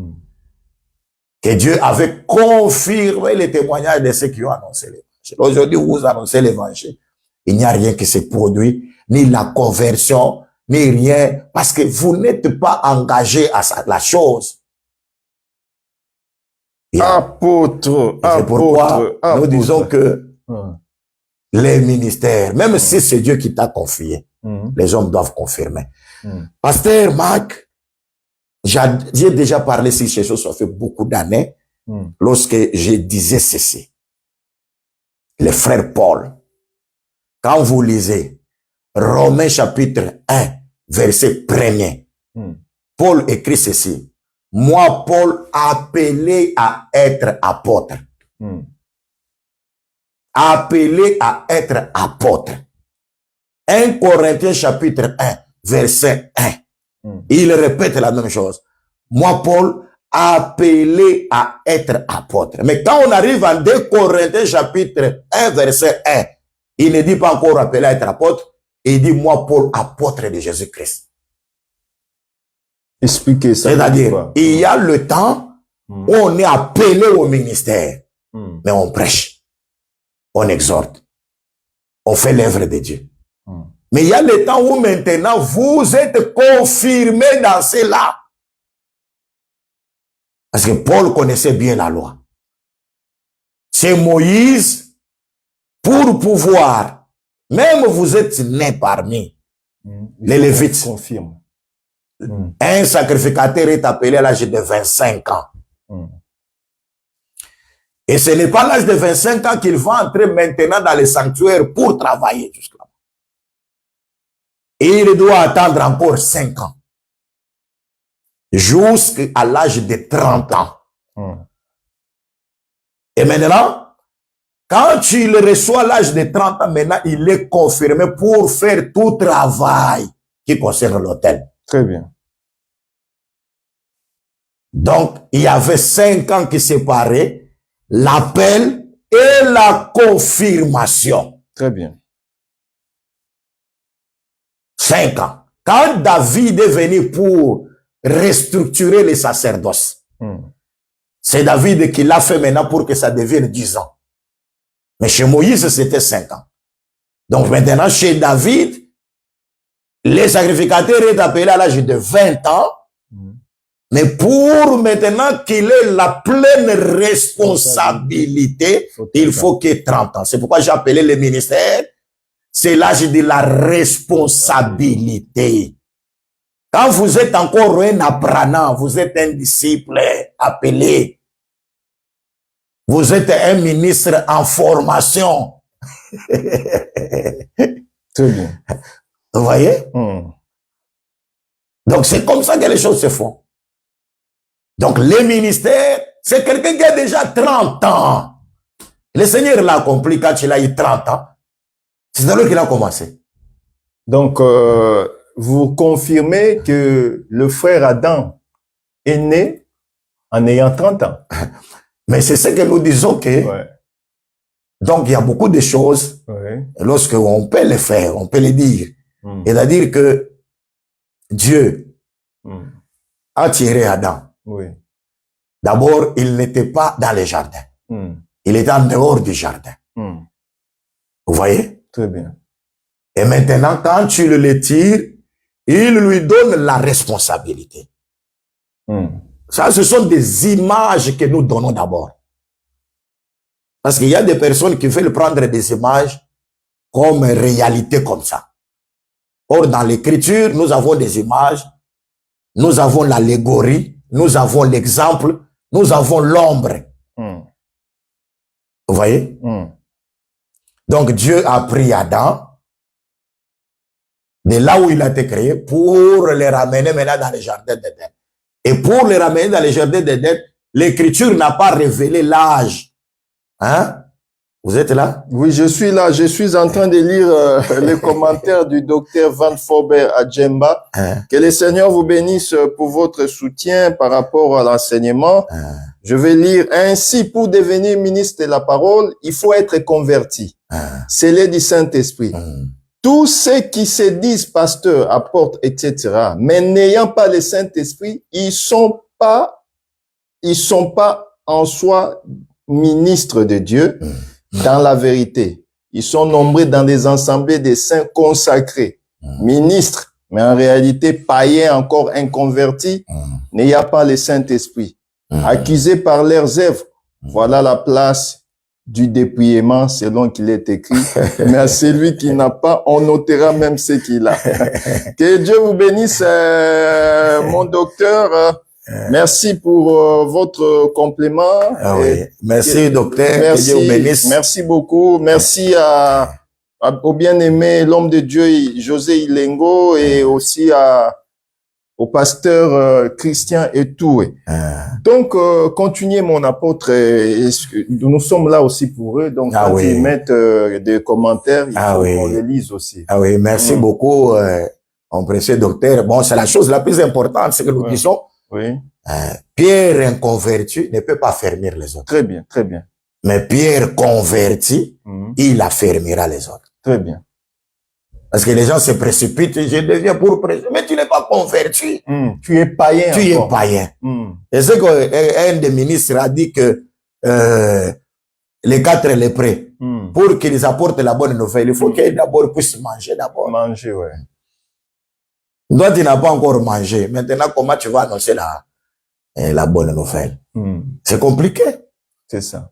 Que Dieu avait confirmé les témoignages de ceux qui ont annoncé l'évangile. Aujourd'hui, vous annoncez l'évangile. Il n'y a rien qui se produit, ni la conversion, ni rien, parce que vous n'êtes pas engagé à la chose. Apôtre, c'est pourquoi nous disons que les ministères, même si c'est Dieu qui t'a confié, les hommes doivent confirmer. Pasteur Marc, j'ai déjà parlé sur ces choses, ça fait beaucoup d'années, lorsque je disais ceci. Le frère Paul, quand vous lisez Romains chapitre 1, verset 1er, Paul écrit ceci. Moi, Paul, appelé à être apôtre. Appelé à être apôtre. 1 Corinthiens chapitre 1, verset 1. Il répète la même chose. Moi, Paul, appelé à être apôtre. Mais quand on arrive en 2 Corinthiens chapitre 1, verset 1, il ne dit pas encore appelé à être apôtre. Il dit, moi, Paul, apôtre de Jésus-Christ. Expliquez ça. C'est-à-dire, il y a le temps où on est appelé au ministère, mais on prêche, on exhorte, on fait l'œuvre de Dieu. Mais il y a le temps où maintenant vous êtes confirmé dans cela. Parce que Paul connaissait bien la loi. C'est Moïse, pour pouvoir, même vous êtes né parmi les Lévites. Confirme. Un sacrificateur est appelé à l'âge de 25 ans. Et ce n'est pas à l'âge de 25 ans qu'il va entrer maintenant dans le sanctuaire pour travailler jusque-là. Et il doit attendre encore 5 ans. Jusqu'à l'âge de 30 ans. Et maintenant, quand il reçoit l'âge de 30 ans, maintenant, il est confirmé pour faire tout travail qui concerne l'autel. Très bien. Donc, il y avait 5 ans qui séparaient l'appel et la confirmation. Très bien. 5 ans. Quand David est venu pour restructurer les sacerdoces, c'est David qui l'a fait maintenant pour que ça devienne 10 ans. Mais chez Moïse, c'était 5 ans. Donc maintenant, chez David, les sacrificateurs est appelé à l'âge de 20 ans. Mais pour maintenant qu'il ait la pleine responsabilité, il faut qu'il ait 30 ans. C'est pourquoi j'ai appelé le ministère, c'est l'âge de la responsabilité. Quand vous êtes encore un apprenant, vous êtes un disciple appelé, vous êtes un ministre en formation. Très bien. Vous voyez? Donc c'est comme ça que les choses se font. Donc, le ministère, c'est quelqu'un qui a déjà 30 ans. Le Seigneur l'a accompli quand il a eu 30 ans. C'est alors qu'il a commencé. Donc, vous confirmez que le frère Adam est né en ayant 30 ans. Mais c'est ce que nous disons que... Ouais. Donc, il y a beaucoup de choses. Ouais. Lorsque on peut les faire, on peut les dire. C'est-à-dire que Dieu a tiré Adam. Oui. D'abord, il n'était pas dans le jardin. Il était en dehors du jardin. Vous voyez? Très bien. Et maintenant, quand tu le tires, il lui donne la responsabilité. Ça, ce sont des images que nous donnons d'abord. Parce qu'il y a des personnes qui veulent prendre des images comme réalité comme ça. Or, dans l'écriture, nous avons des images, nous avons l'allégorie, nous avons l'exemple, nous avons l'ombre. Vous voyez? Donc, Dieu a pris Adam de là où il a été créé pour les ramener maintenant dans le jardin d'Éden. Et pour les ramener dans le jardin d'Éden, l'écriture n'a pas révélé l'âge Vous êtes là? Oui, je suis là. Je suis en train de lire les commentaires du docteur Van Faubert à Djemba. Que le Seigneur vous bénisse pour votre soutien par rapport à l'enseignement. Je vais lire. Ainsi, pour devenir ministre de la parole, il faut être converti. Scellé du Saint-Esprit. Tous ceux qui se disent pasteurs, apôtres, etc., mais n'ayant pas le Saint-Esprit, ils sont pas en soi ministres de Dieu dans la vérité. Ils sont nombreux dans des assemblées des saints consacrés, ministres, mais en réalité païens encore inconvertis, n'ayant pas le Saint-Esprit, accusés par leurs œuvres. Voilà la place du dépouillement selon qu'il est écrit, mais à celui qui n'a pas, on notera même ce qu'il a. Que Dieu vous bénisse, mon docteur. Merci pour votre complément. Ah oui. Merci, docteur. Merci, que Dieu vous bénisse. Merci beaucoup. Merci au bien-aimé, l'homme de Dieu, José Ilengo, et aussi au pasteur Christian Etoué. Donc, continuez, mon apôtre. Nous sommes là aussi pour eux. Donc, quand ils mettent des commentaires, il faut qu'on les lise aussi. Ah oui, merci beaucoup, mon précieux docteur. Bon, c'est la chose la plus importante, c'est que nous disons. Oui. Pierre inconverti ne peut pas fermer les autres. Très bien, très bien. Mais Pierre converti, il affermira les autres. Très bien. Parce que les gens se précipitent, je deviens pour prêcher. Mais tu n'es pas converti. Tu es païen. Tu es païen. Et c'est qu'un des ministres a dit que les 4 lépreux, pour qu'ils apportent la bonne nouvelle, il faut qu'ils d'abord puissent manger d'abord. Manger, ouais. Toi, tu n'as pas encore mangé. Maintenant, comment tu vas annoncer la bonne nouvelle? C'est compliqué. C'est ça.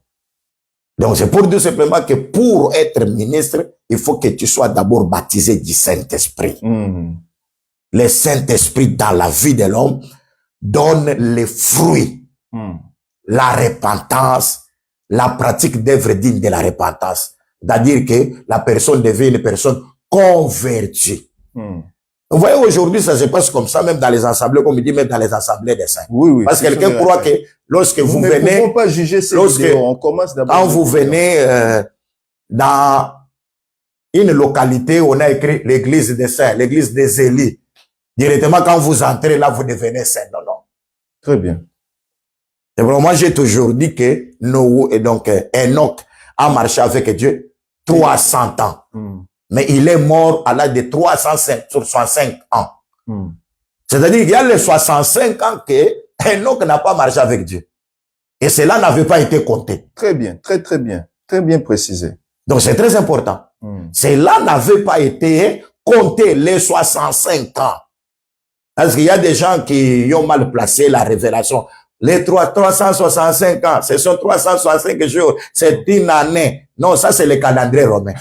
Donc, c'est pour dire simplement que pour être ministre, il faut que tu sois d'abord baptisé du Saint-Esprit. Le Saint-Esprit dans la vie de l'homme donne les fruits. La repentance, la pratique d'œuvres dignes de la repentance. C'est-à-dire que la personne devient une personne convertie. Vous voyez, aujourd'hui, ça se passe comme ça, même dans les assemblées, comme il dit, même dans les assemblées des saints. Oui, oui. Parce que quelqu'un croit que lorsque vous venez... Nous ne pouvons pas juger ces vidéos. On commence d'abord... Quand vous venez dans une localité où on a écrit l'église des saints, l'église des Élis, directement quand vous entrez là, vous devenez saint. Non, non. Très bien. Et vraiment, j'ai toujours dit que Noé, et donc Enoch a marché avec Dieu 300 ans. Mais il est mort à l'âge de 365 ans. C'est-à-dire qu'il y a les 65 ans que Enoch n'a pas marché avec Dieu. Et cela n'avait pas été compté. Très bien, très très bien. Très bien précisé. Donc c'est très important. Cela n'avait pas été compté, les 65 ans. Parce qu'il y a des gens qui ont mal placé la révélation. Les 365 ans, ce sont 365 jours. C'est une année. Non, ça c'est le calendrier romain.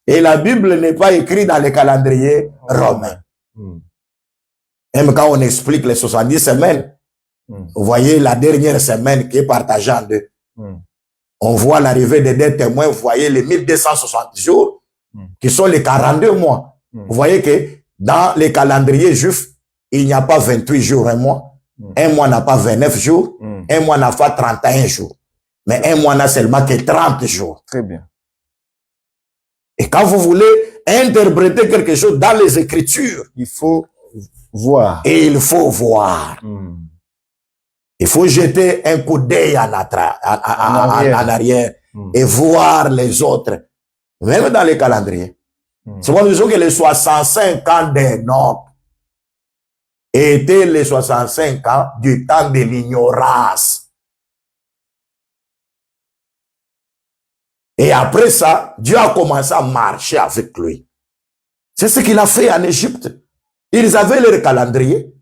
Et la Bible n'est pas écrite dans le calendrier romain. Même quand on explique les 70 semaines, vous voyez la dernière semaine qui est partagée en deux. On voit l'arrivée des 2 témoins, vous voyez les 1260 jours, qui sont les 42 mois. Vous voyez que dans les calendriers juifs, il n'y a pas 28 jours un mois. Un mois n'a pas 29 jours. Un mois n'a pas 31 jours. Mais un mois n'a seulement que 30 jours. Très bien. Et quand vous voulez interpréter quelque chose dans les Écritures, il faut voir. Et il faut voir. Il faut jeter un coup d'œil en arrière et voir les autres, même dans les calendriers. C'est pour ça que les 65 ans d'Enoch étaient les 65 ans du temps de l'ignorance. Et après ça, Dieu a commencé à marcher avec lui. C'est ce qu'il a fait en Égypte. Ils avaient leur calendrier,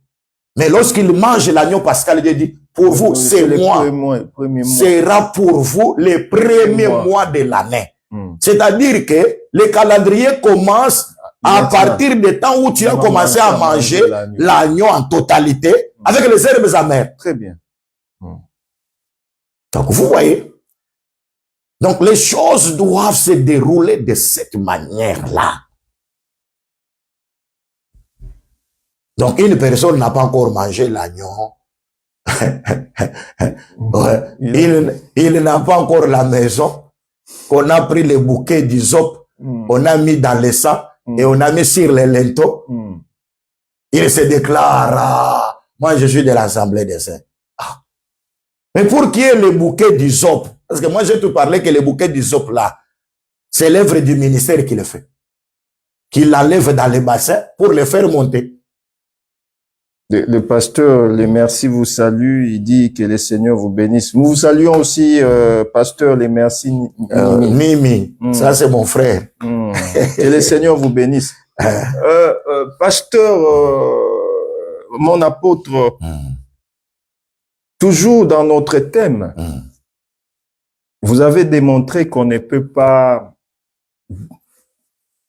mais lorsqu'ils mangent l'agneau pascal, Dieu dit, pour vous, c'est moi. Sera pour vous les premiers mois de l'année. C'est-à-dire que le calendrier commence à partir du temps où tu as commencé à manger l'agneau en totalité avec les herbes amères. Très bien. Donc, vous voyez. Donc, les choses doivent se dérouler de cette manière-là. Donc, une personne n'a pas encore mangé l'agneau Ouais. Il n'a pas encore la maison, qu'on a pris le bouquet d'hysope, on a mis dans le sang et on a mis sur les linteaux. Il se déclare, ah, moi je suis de l'Assemblée des Saints. Ah. Mais pour qui est le bouquet d'hysope? Parce que moi j'ai tout parlé que le bouquet d'hysope là, c'est l'œuvre du ministère qui le fait. Qui l'enlève dans les bassins pour le faire monter. Le pasteur, les merci vous salue. Il dit que le Seigneur vous bénisse. Nous vous saluons aussi, pasteur, les merci. Mimi, ça c'est mon frère. Que le Seigneur vous bénisse. Pasteur, mon apôtre, toujours dans notre thème, vous avez démontré qu'on ne peut pas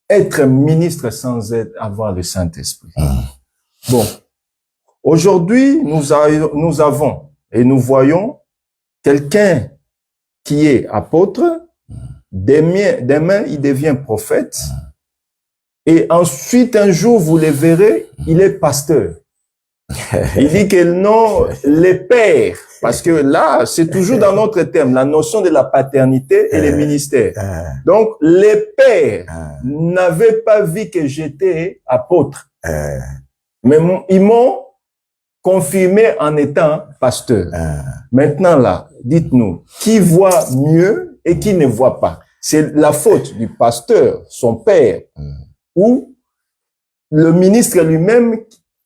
être ministre sans avoir le Saint-Esprit. Bon. Aujourd'hui, nous avons et nous voyons quelqu'un qui est apôtre, demain il devient prophète, et ensuite un jour vous le verrez, il est pasteur. Il dit que non, les pères, parce que là, c'est toujours dans notre thème, la notion de la paternité et le ministère. Donc, les pères n'avaient pas vu que j'étais apôtre, mais ils m'ont confirmé en étant pasteur. Maintenant là, dites-nous, qui voit mieux et qui ne voit pas? C'est la faute du pasteur, son père, ou le ministre lui-même,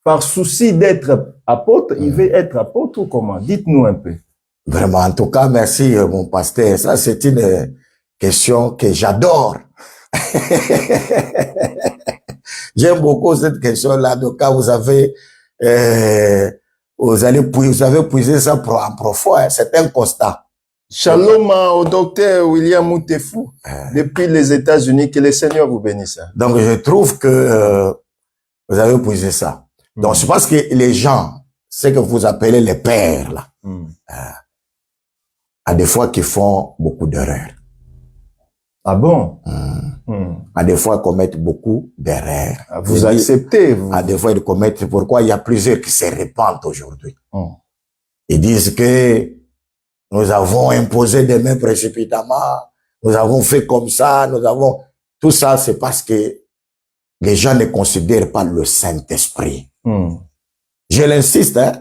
par souci d'être apôtre, il veut être apôtre ou comment? Dites-nous un peu. Vraiment, en tout cas, merci mon pasteur. Ça, c'est une question que j'adore. J'aime beaucoup cette question-là. Donc, quand vous avez vous avez puisé ça en profond, hein, c'est un constat. Shalom au docteur William Moutefou, depuis les États-Unis, que le Seigneur vous bénisse. Donc, je trouve que vous avez puisé ça. Donc, je pense que les gens, ce que vous appelez les pères, là, à des fois qui font beaucoup d'erreurs. Ah bon? À des fois, ils commettent beaucoup d'erreurs. Vous acceptez, vous? À des fois, ils commettent, pourquoi il y a plusieurs qui se répandent aujourd'hui. Ils disent que nous avons imposé des mains précipitamment, nous avons fait comme ça, tout ça, c'est parce que les gens ne considèrent pas le Saint-Esprit. Je l'insiste, hein,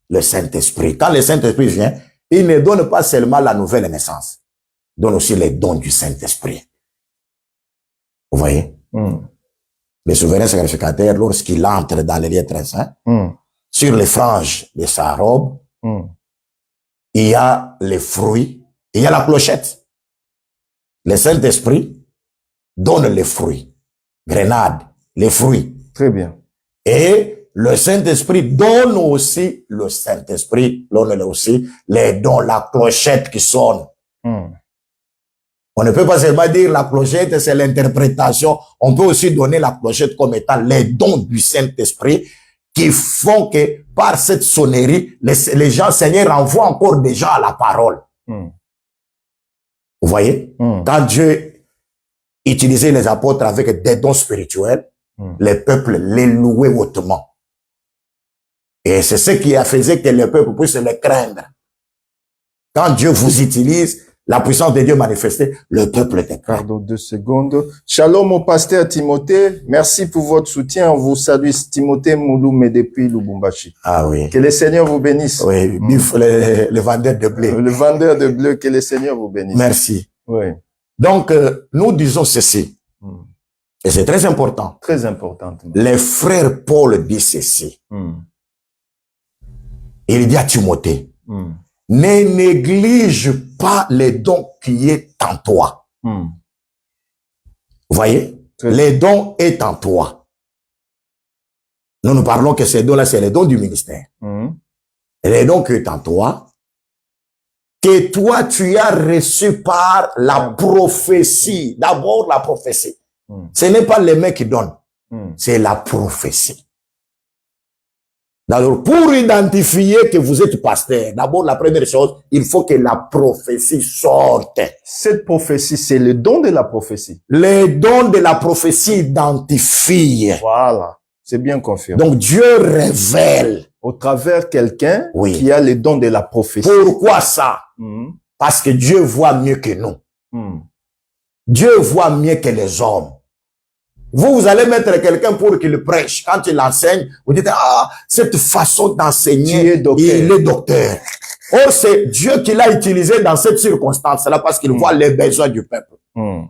le Saint-Esprit. Quand le Saint-Esprit vient, il ne donne pas seulement la nouvelle naissance, il donne aussi les dons du Saint-Esprit. Vous voyez? Le souverain sacrificateur, lorsqu'il entre dans les lieux très saints, sur les franges de sa robe, il y a les fruits, il y a la clochette. Le Saint-Esprit donne les fruits, grenade, les fruits. Très bien. Et le Saint-Esprit donne aussi les dons, la clochette qui sonne. On ne peut pas seulement dire la clochette, c'est l'interprétation. On peut aussi donner la clochette comme étant les dons du Saint-Esprit qui font que par cette sonnerie, les gens, Seigneur, renvoient encore des gens à la parole. Vous voyez? Quand Dieu utilisait les apôtres avec des dons spirituels, les peuples les louaient hautement. Et c'est ce qui a fait que les peuples puissent les craindre. Quand Dieu vous utilise, la puissance de Dieu manifestée, le peuple est craint. Pardon, 2 secondes. Shalom au pasteur Timothée. Merci pour votre soutien. On vous salue, Timothée Mouloumé depuis Lubumbashi. Ah oui. Que le Seigneur vous bénisse. Oui, Bif, le vendeur de blé. Le vendeur de blé, que le Seigneur vous bénisse. Merci. Oui. Donc, nous disons ceci. Et c'est très important. Très important. Les frères Paul disent ceci. Il dit à Timothée, ne néglige pas les dons qui est en toi. Vous voyez? Les dons est en toi. Nous parlons que ces dons-là, c'est les dons du ministère. Les dons qui est en toi, que toi, tu as reçu par la prophétie. D'abord, la prophétie. Ce n'est pas les mains qui donnent. C'est la prophétie. Alors, pour identifier que vous êtes pasteur, d'abord, la première chose, il faut que la prophétie sorte. Cette prophétie, c'est le don de la prophétie. Les dons de la prophétie identifient. Voilà. C'est bien confirmé. Donc, Dieu révèle. Au travers quelqu'un Oui. qui a les dons de la prophétie. Pourquoi ça? Mhm. Parce que Dieu voit mieux que nous. Mhm. Dieu voit mieux que les hommes. Vous allez mettre quelqu'un pour qu'il prêche. Quand il enseigne, vous dites, ah, cette façon d'enseigner, Tu es docteur. il est docteur. Or, c'est Dieu qui l'a utilisé dans cette circonstance-là parce qu'il voit les besoins du peuple. Mhm.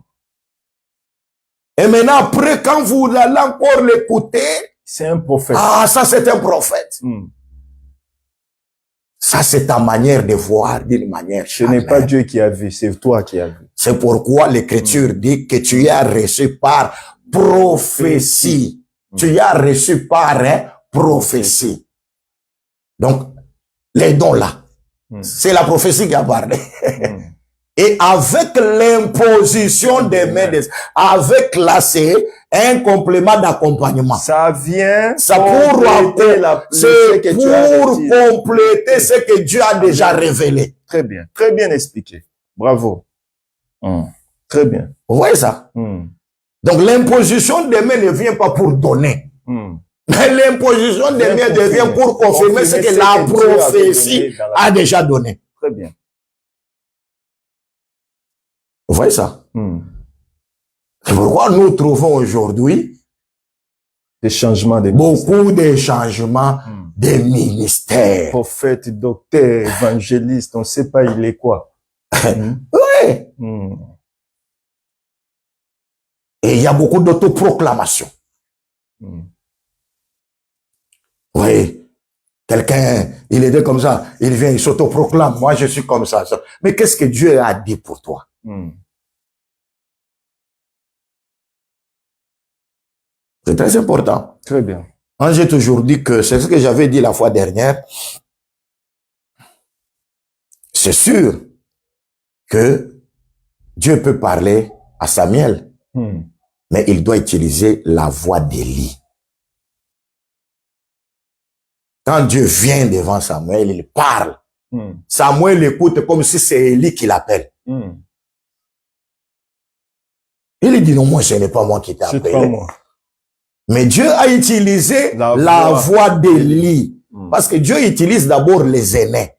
Et maintenant, après, quand vous allez encore l'écouter, C'est un prophète. ah, ça c'est un prophète. Mhm. Ça c'est ta manière de voir d'une manière Ce n'est pas charnelle. Dieu qui a vu, c'est toi qui as vu. C'est pourquoi l'Écriture dit que tu as reçu par prophétie. Tu as reçu par prophétie. Donc, les dons là, c'est la prophétie qui a parlé. Mhm. Et avec l'imposition des mains, avec là, c'est un complément d'accompagnement. Ça vient Ça pour compléter c'est ce que tu as pour reçu. compléter ce que Dieu a déjà révélé. Très bien expliqué. Bravo. Très bien. Vous voyez ça? Donc l'imposition des mains ne vient pas pour donner. Mais l'imposition des mains devient pour confirmer ce que la prophétie a déjà donné. Très bien. Vous voyez ça? C'est pourquoi nous trouvons aujourd'hui Des changements de beaucoup de changements des ministères. prophète, docteur, évangéliste, on ne sait pas il est quoi. Oui. Et il y a beaucoup d'autoproclamation. Oui. Quelqu'un, il était comme ça, il vient, il s'autoproclame. Moi, je suis comme ça. Mais qu'est-ce que Dieu a dit pour toi? C'est très important. Très bien. Moi, j'ai toujours dit que c'est ce que j'avais dit la fois dernière. C'est sûr que Dieu peut parler à Samuel, mais il doit utiliser la voix d'Élie. Quand Dieu vient devant Samuel, il parle. Samuel écoute comme si c'est Élie qui l'appelle. Il dit non, moi, ce n'est pas moi qui t'ai C'est appelé. pas moi. Mais Dieu a utilisé la voix d'Élie. Parce que Dieu utilise d'abord les aînés.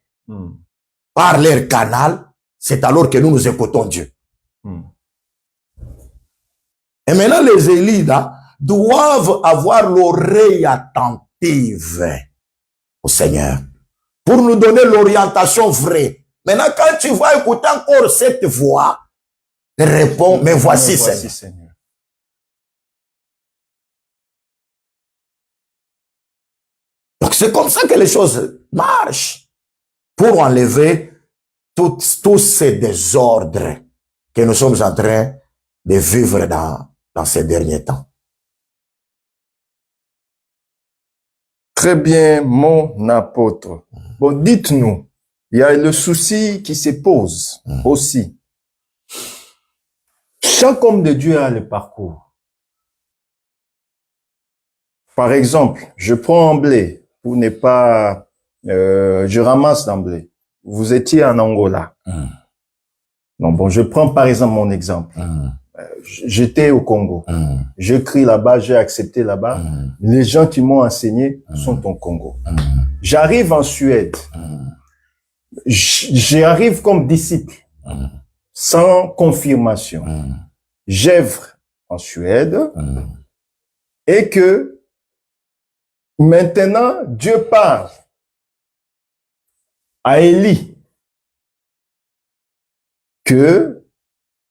Par leur canal, c'est alors que nous écoutons Dieu. Et maintenant, les Élis là, doivent avoir l'oreille attentive au Seigneur pour nous donner l'orientation vraie. Maintenant, quand tu vas écouter encore cette voix, réponds, mais voici, Seigneur. Donc, c'est comme ça que les choses marchent pour enlever tous ces désordres que nous sommes en train de vivre dans ces derniers temps. Très bien, mon apôtre. Bon, dites-nous, il y a le souci qui se pose aussi. Chaque homme de Dieu a le parcours. Par exemple, je prends un blé pour ne pas... je ramasse d'un blé. Vous étiez en Angola. Non, bon, je prends par exemple mon exemple. J'étais au Congo. J'écris là-bas, j'ai accepté là-bas. Les gens qui m'ont enseigné sont au Congo. J'arrive en Suède. J'arrive comme disciple, sans confirmation. J'œuvre en Suède et que maintenant Dieu parle à Élie que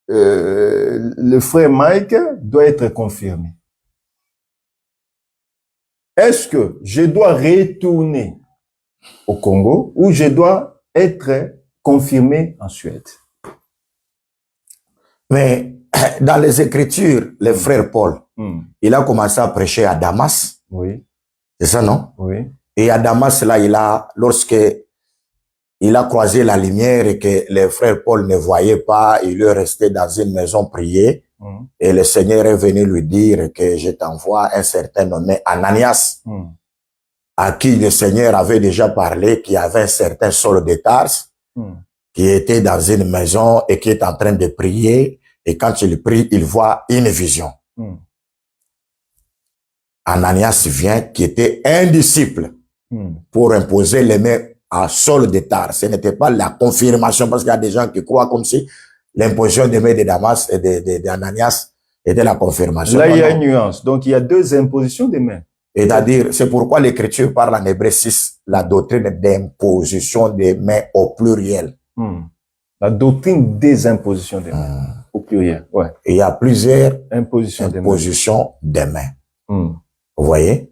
le frère Mike doit être confirmé. Est-ce que je dois retourner au Congo ou je dois être confirmé en Suède? Mais dans les Écritures, le frère Paul, il a commencé à prêcher à Damas. Oui. C'est ça, non? Oui. Et à Damas, là, lorsque il a croisé la lumière et que le frère Paul ne voyait pas, il est resté dans une maison prier. Et le Seigneur est venu lui dire que je t'envoie un certain nommé Ananias, à qui le Seigneur avait déjà parlé, qui avait un certain Saul de Tarse, qui était dans une maison et qui est en train de prier. Et quand il prie, il voit une vision. Ananias vient, qui était un disciple pour imposer les mains à Saul de Tarse. Ce n'était pas la confirmation, parce qu'il y a des gens qui croient comme si l'imposition des mains de Damas et d'Ananias était la confirmation. Là, il y a une nuance. Donc, il y a deux impositions des mains. C'est-à-dire, c'est pourquoi l'Écriture parle en Hébreu 6, la doctrine d'imposition des mains au pluriel. La doctrine des impositions des mains au pluriel. Ouais. Et il y a plusieurs impositions des mains. Vous voyez?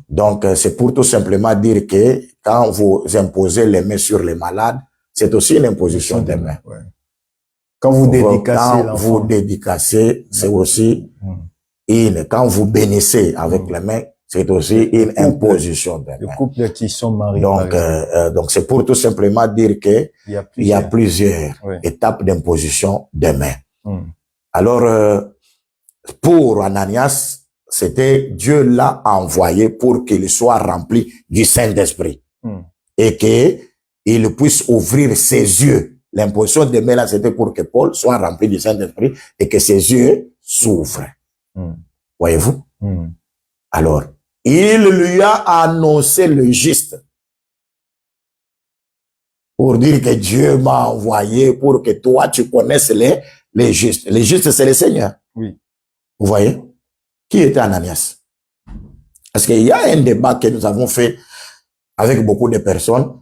Donc, c'est pour tout simplement dire que quand vous imposez les mains sur les malades, c'est aussi une imposition des mains. Ouais. Quand vous dédicacez l'enfant. Quand vous dédicacez, c'est aussi une. Quand vous bénissez avec les mains, c'est aussi une imposition des mains. Les couples qui sont mariés. Donc c'est pour tout simplement dire que il y a plusieurs étapes d'imposition des mains. Alors, pour Ananias, c'était Dieu l'a envoyé pour qu'il soit rempli du Saint-Esprit et qu'il puisse ouvrir ses yeux. L'imposition des mains là, c'était pour que Paul soit rempli du Saint-Esprit et que ses yeux s'ouvrent. Voyez-vous? Alors, il lui a annoncé le juste pour dire que Dieu m'a envoyé pour que toi, tu connaisses les justes. Les justes, c'est le Seigneur. Oui. Vous voyez? Qui était Ananias? Parce qu'il y a un débat que nous avons fait avec beaucoup de personnes.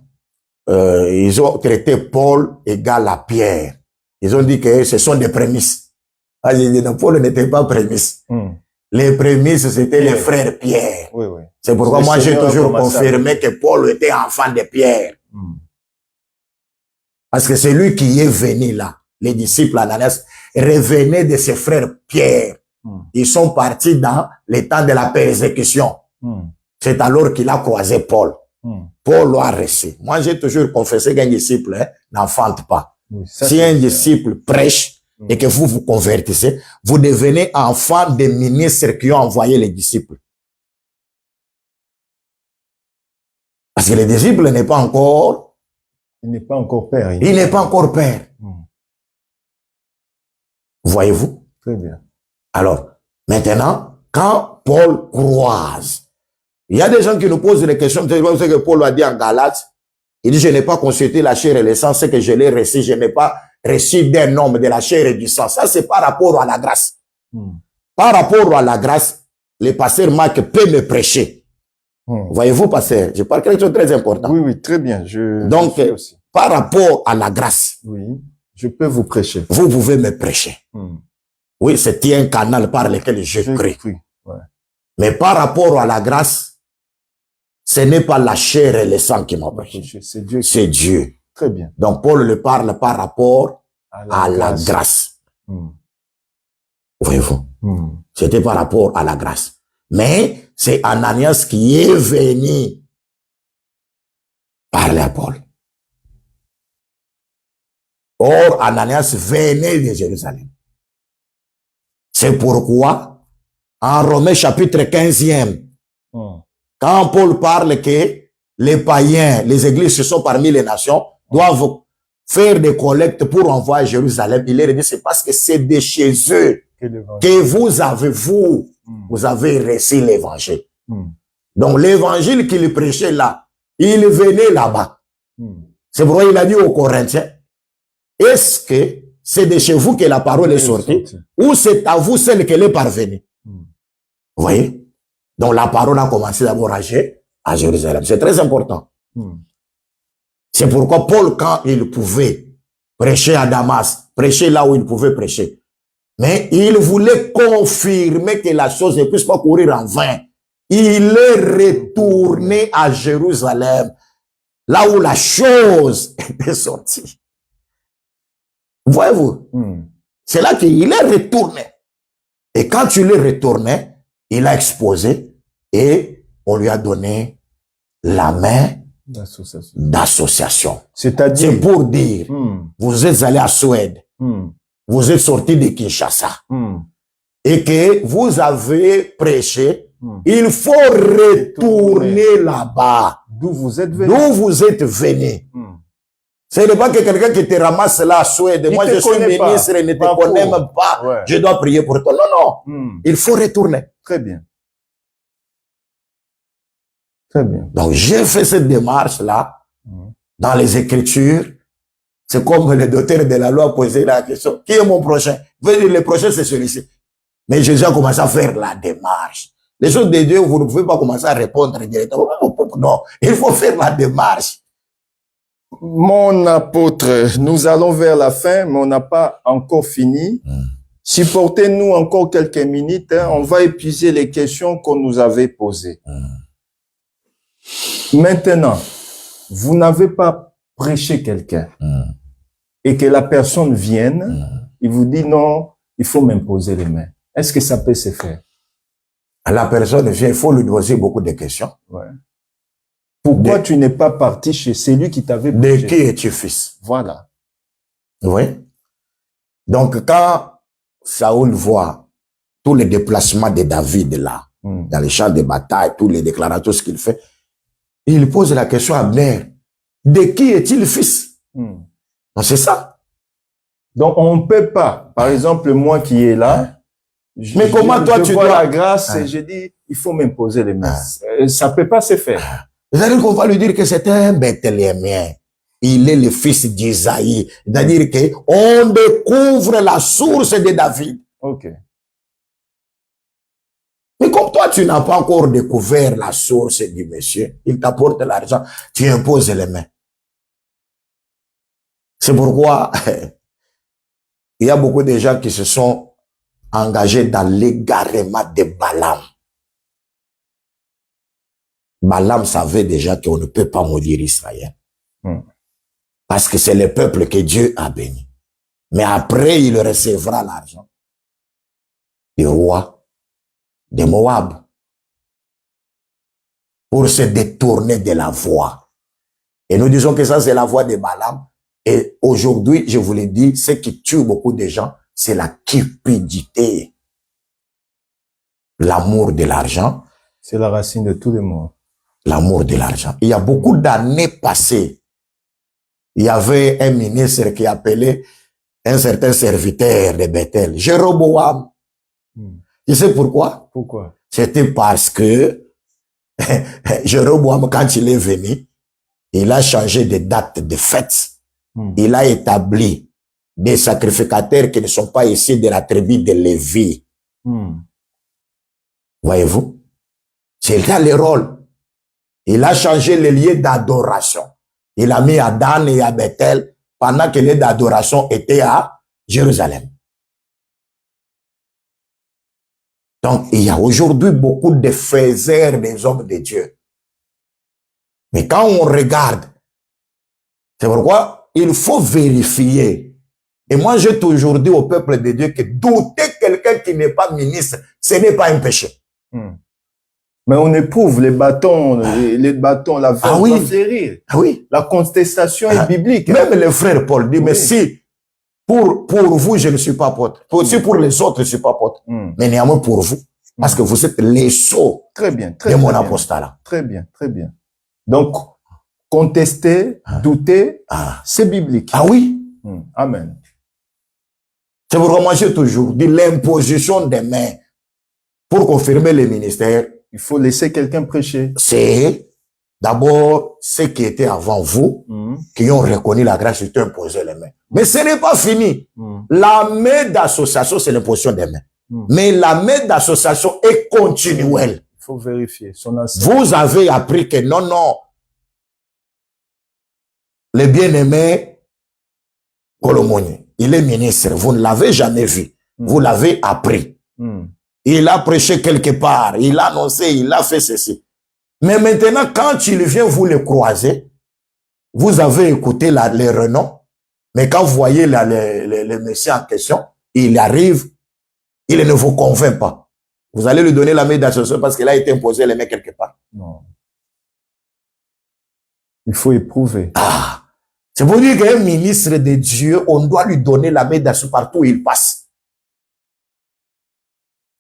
Ils ont traité Paul égal à Pierre. Ils ont dit que ce sont des prémices. Ah, j'ai dit, non, Paul n'était pas prémisse. Les prémices, c'était les frères Pierre. Oui, oui. C'est pourquoi moi, j'ai toujours confirmé que Paul était enfant de Pierre. Parce que c'est lui qui est venu là. Les disciples Ananias revenaient de ses frères Pierre. Ils sont partis dans les temps de la persécution. C'est alors qu'il a croisé Paul. Paul l'a reçu. Moi, j'ai toujours confessé qu'un disciple n'enfante pas. Oui, si un disciple prêche et que vous vous convertissez, vous devenez enfant des ministres qui ont envoyé les disciples. Parce que le disciple n'est pas encore... Il n'est pas encore père. Il n'est pas encore père. Voyez-vous? Très bien. Alors, maintenant, quand Paul croise, il y a des gens qui nous posent des questions. C'est ce que Paul a dit en Galates. Il dit, je n'ai pas consulté la chair et le sang, c'est que je l'ai reçu. Je n'ai pas reçu d'un homme de la chair et du sang. Ça, c'est par rapport à la grâce. Par rapport à la grâce, le pasteur Marc peut me prêcher. Voyez-vous, pasteur? Je parle quelque chose de très important. Oui, oui, très bien. Donc, aussi. Par rapport à la grâce. Oui, je peux vous prêcher. Vous pouvez me prêcher. Oui, c'est un canal par lequel je prie. Ouais. Mais par rapport à la grâce, ce n'est pas la chair et le sang qui m'a prêché. C'est Dieu. C'est Dieu. Très bien. Donc, Paul le parle par rapport à la grâce. Voyez-vous? C'était par rapport à la grâce. Mais c'est Ananias qui est venu parler à Paul. Or, Ananias venait de Jérusalem. C'est pourquoi, en Romains chapitre 15e, quand Paul parle que les païens, les églises qui sont parmi les nations, doivent faire des collectes pour envoyer à Jérusalem, il leur dit, c'est parce que c'est de chez eux que vous avez reçu l'évangile. Donc, l'évangile qu'il prêchait là, il venait là-bas. C'est pourquoi il a dit aux Corinthiens, est-ce que c'est de chez vous que la parole est sortie ou c'est à vous celle qu'elle est parvenue? Vous voyez? Donc la parole a commencé d'abord à Jérusalem. C'est très important. C'est pourquoi Paul, quand il pouvait prêcher à Damas, prêcher là où il pouvait prêcher, mais il voulait confirmer que la chose ne puisse pas courir en vain. Il est retourné à Jérusalem, là où la chose était sortie. Voyez-vous? C'est là qu'il est retourné. Et quand il est retourné, il a exposé et on lui a donné la main d'association. C'est-à-dire? C'est pour dire, vous êtes allé à Suède, vous êtes sorti de Kinshasa et que vous avez prêché, il faut retourner là-bas. D'où vous êtes venu. D'où vous êtes venu. Ce n'est pas que quelqu'un qui te ramasse là à Suède. Moi, je suis ministre et ne te connais même pas. Ouais. Je dois prier pour toi. Non, non. Il faut retourner. Très bien. Très bien. Donc, j'ai fait cette démarche-là dans les Écritures. C'est comme le docteur de la loi posait la question, qui est mon prochain? Veut dire, le prochain, c'est celui-ci. Mais Jésus a commencé à faire la démarche. Les choses de Dieu, vous ne pouvez pas commencer à répondre directement. Non, il faut faire la démarche. Mon apôtre, nous allons vers la fin, mais on n'a pas encore fini. Supportez-nous encore quelques minutes. Hein. On va épuiser les questions qu'on nous avait posées. Maintenant, vous n'avez pas prêché quelqu'un et que la personne vienne, il vous dit non, il faut m'imposer les mains. Est-ce que ça peut se faire? La personne vient, il faut lui poser beaucoup de questions. Ouais. Pourquoi tu n'es pas parti chez celui qui t'avait prêché? De qui es-tu fils? Voilà. Oui. Donc, quand Saoul voit tous les déplacements de David là, dans les champs de bataille, tous les déclarations, ce qu'il fait, il pose la question à Abner, de qui est-il fils? Donc, c'est ça. Donc, on ne peut pas, par exemple, moi qui est là, mais comment toi tu vois dois... la grâce et je dis, il faut m'imposer les mains. Ça peut pas se faire. C'est-à-dire qu'on va lui dire que c'est un Bethléemien. Il est le fils d'Isaïe. C'est-à-dire qu'on découvre la source de David. Ok. Mais comme toi, tu n'as pas encore découvert la source du monsieur, il t'apporte l'argent, tu imposes les mains. C'est pourquoi il y a beaucoup de gens qui se sont engagés dans l'égarement de Balaam. Balaam savait déjà qu'on ne peut pas maudire Israël. Parce que c'est le peuple que Dieu a béni. Mais après, il recevra l'argent du roi de Moab pour se détourner de la voie. Et nous disons que ça, c'est la voie de Balaam. Et aujourd'hui, je vous l'ai dit, ce qui tue beaucoup de gens, c'est la cupidité. L'amour de l'argent. C'est la racine de tout le monde. L'amour de l'argent. Il y a beaucoup d'années passées, il y avait un ministre qui appelait un certain serviteur de Bethel, Jéroboam. Tu sais pourquoi? Pourquoi? C'était parce que Jéroboam, quand il est venu, il a changé de date de fête. Il a établi des sacrificateurs qui ne sont pas ici de la tribu de Lévi. Voyez-vous? C'est là le rôle. Il a changé les lieux d'adoration. Il a mis à Dan et à Bethel pendant que les lieux d'adoration étaient à Jérusalem. Donc, il y a aujourd'hui beaucoup de faiseurs des hommes de Dieu. Mais quand on regarde, c'est pourquoi il faut vérifier. Et moi, j'ai toujours dit au peuple de Dieu que douter quelqu'un qui n'est pas ministre, ce n'est pas un péché. Mais on éprouve les bâtons, la verge va flérir. Oui. La contestation est biblique. Même le frère Paul dit, mais si pour vous, je ne suis pas apôtre. Si pour les autres, je ne suis pas apôtre. Mais néanmoins pour vous. Parce que vous êtes les sceaux de mon apostolat. Très bien, très bien. Donc, contester, douter, c'est biblique. Ah oui. Amen. C'est pourquoi moi j'ai toujours dit l'imposition des mains pour confirmer les ministères. Il faut laisser quelqu'un prêcher. C'est d'abord ceux qui étaient avant vous, qui ont reconnu la grâce, qui ont imposé les mains. Mais ce n'est pas fini. La main d'association, c'est l'imposition des mains. Mais la main d'association est continuelle. Il faut vérifier son enseignement. Vous avez appris que non, le bien-aimé Colomoni, il est ministre. Vous ne l'avez jamais vu. Vous l'avez appris. Il a prêché quelque part, il a annoncé, il a fait ceci. Mais maintenant, quand il vient vous le croiser, vous avez écouté les renoms, mais quand vous voyez le monsieur en question, il arrive, il ne vous convainc pas. Vous allez lui donner la main d'association parce qu'il a été imposé les mains quelque part. Non. Il faut éprouver. C'est pour dire qu'un ministre de Dieu, on doit lui donner la main d'association partout où il passe.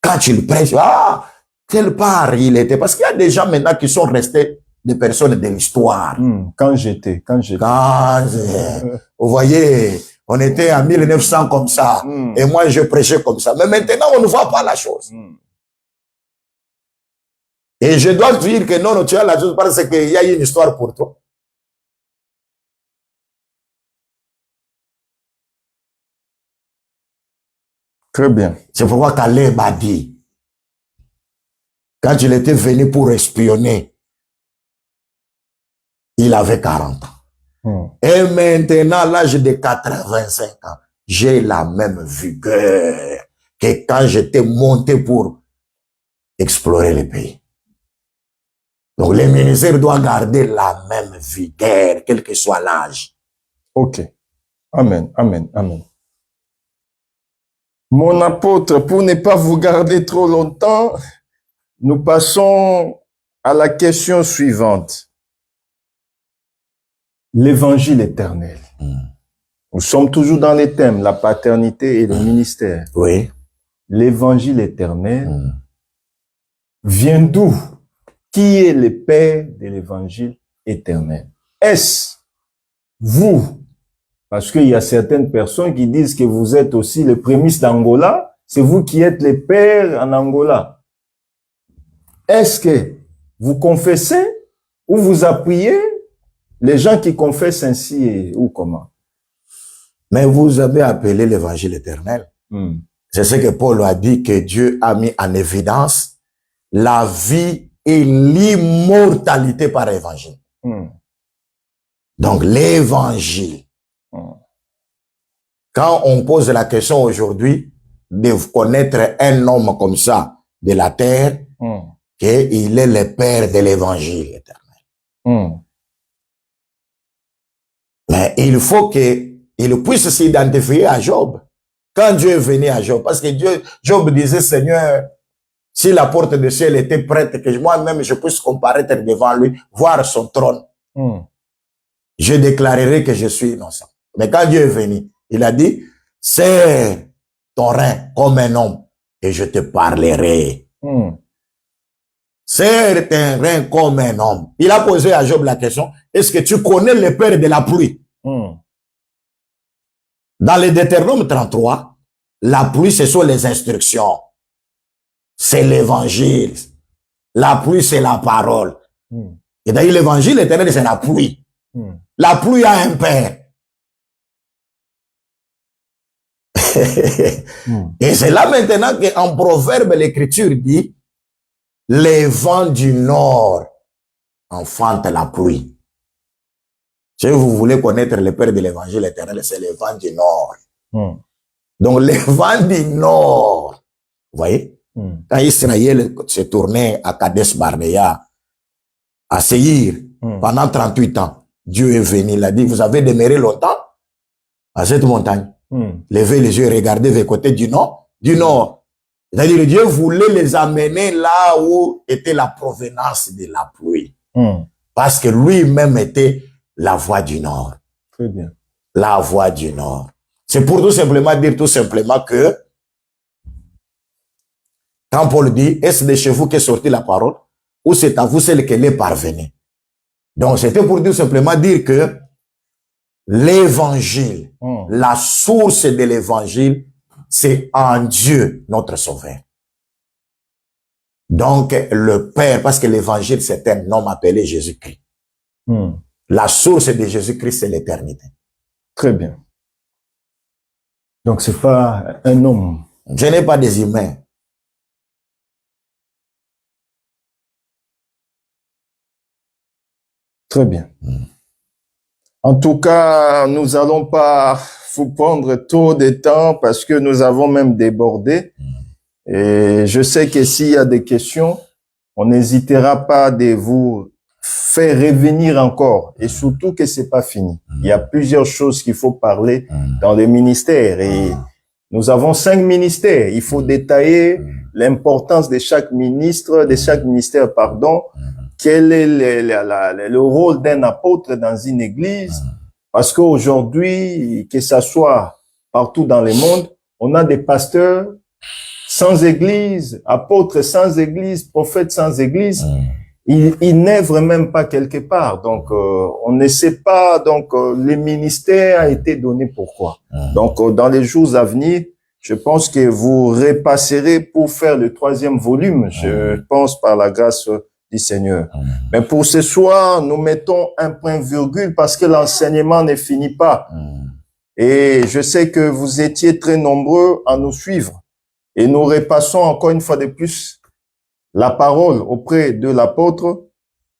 Quand il prêche, quelle part il était. Parce qu'il y a des gens maintenant qui sont restés des personnes de l'histoire. Quand j'étais. Vous voyez, on était en 1900 comme ça. Et moi, je prêchais comme ça. Mais maintenant, on ne voit pas la chose. Et je dois dire que non, tu as la chose parce qu'il y a une histoire pour toi. Très bien. C'est pourquoi Caleb a dit, quand il était venu pour espionner, il avait 40 ans. Et maintenant, à l'âge de 85 ans, j'ai la même vigueur que quand j'étais monté pour explorer le pays. Donc, les ministères doivent garder la même vigueur, quel que soit l'âge. Ok. Amen, amen, amen. Mon apôtre, pour ne pas vous garder trop longtemps, nous passons à la question suivante. L'évangile éternel. Nous sommes toujours dans les thèmes, la paternité et le ministère. Oui. L'évangile éternel vient d'où? Qui est le père de l'évangile éternel? Est-ce vous? Parce qu'il y a certaines personnes qui disent que vous êtes aussi les prémices d'Angola. C'est vous qui êtes les pères en Angola. Est-ce que vous confessez ou vous appuyez les gens qui confessent ainsi ou comment? Mais vous avez appelé l'évangile éternel. C'est ce que Paul a dit, que Dieu a mis en évidence la vie et l'immortalité par évangile. Donc, l'évangile. Quand on pose la question aujourd'hui de connaître un homme comme ça de la terre, qu'il est le père de l'évangile éternel. Mais il faut qu'il puisse s'identifier à Job. Quand Dieu est venu à Job, parce que Job disait, Seigneur, si la porte du ciel était prête, que moi-même je puisse comparaître devant lui, voir son trône, je déclarerai que je suis innocent. Mais quand Dieu est venu, il a dit, serre ton rein comme un homme et je te parlerai. Serre ton rein comme un homme. Il a posé à Job la question, est-ce que tu connais le père de la pluie? Dans le Deutéronome 33, la pluie, ce sont les instructions. C'est l'évangile. La pluie, c'est la parole. Et d'ailleurs, l'évangile éternel, c'est la pluie. La pluie a un père. Et c'est là maintenant qu'en Proverbe, l'Écriture dit, les vents du nord enfantent la pluie. Si vous voulez connaître le père de l'évangile éternel, c'est les vents du nord. Donc, les vents du nord, vous voyez, quand Israël s'est tourné à Kadesh Barnea, à Seir, pendant 38 ans, Dieu est venu, il a dit, vous avez demeuré longtemps à cette montagne. Levez les yeux et regardez vers le côté du nord. Du nord. C'est-à-dire, Dieu voulait les amener là où était la provenance de la pluie. Parce que lui-même était la voix du nord. Très bien. La voix du nord. C'est pour tout simplement dire tout simplement que quand Paul dit, est-ce de chez vous qu'est sortie la parole ou c'est à vous celle qu'elle est parvenue? Donc, c'était pour tout simplement dire que l'évangile, la source de l'évangile, c'est en Dieu, notre sauveur. Donc, le Père, parce que l'évangile, c'est un homme appelé Jésus-Christ. La source de Jésus-Christ, c'est l'éternité. Très bien. Donc, c'est pas un homme. Je n'ai pas des humains. Très bien. En tout cas, nous allons pas vous prendre trop de temps parce que nous avons même débordé. Et je sais que s'il y a des questions, on n'hésitera pas de vous faire revenir encore. Et surtout que c'est pas fini. Il y a plusieurs choses qu'il faut parler dans les ministères. Et nous avons 5 ministères. Il faut détailler l'importance de chaque ministre, de chaque ministère, pardon. Quel est le rôle d'un apôtre dans une église? Parce qu'aujourd'hui, que ça soit partout dans le monde, on a des pasteurs sans église, apôtres sans église, prophètes sans église. Ils n'œuvrent même pas quelque part. Donc, on ne sait pas. Donc, le ministère a été donné pourquoi. Donc, dans les jours à venir, je pense que vous repasserez pour faire le 3e volume. Je pense par la grâce du Seigneur. Mais pour ce soir, nous mettons un point virgule parce que l'enseignement ne finit pas. Et je sais que vous étiez très nombreux à nous suivre. Et nous repassons encore une fois de plus la parole auprès de l'apôtre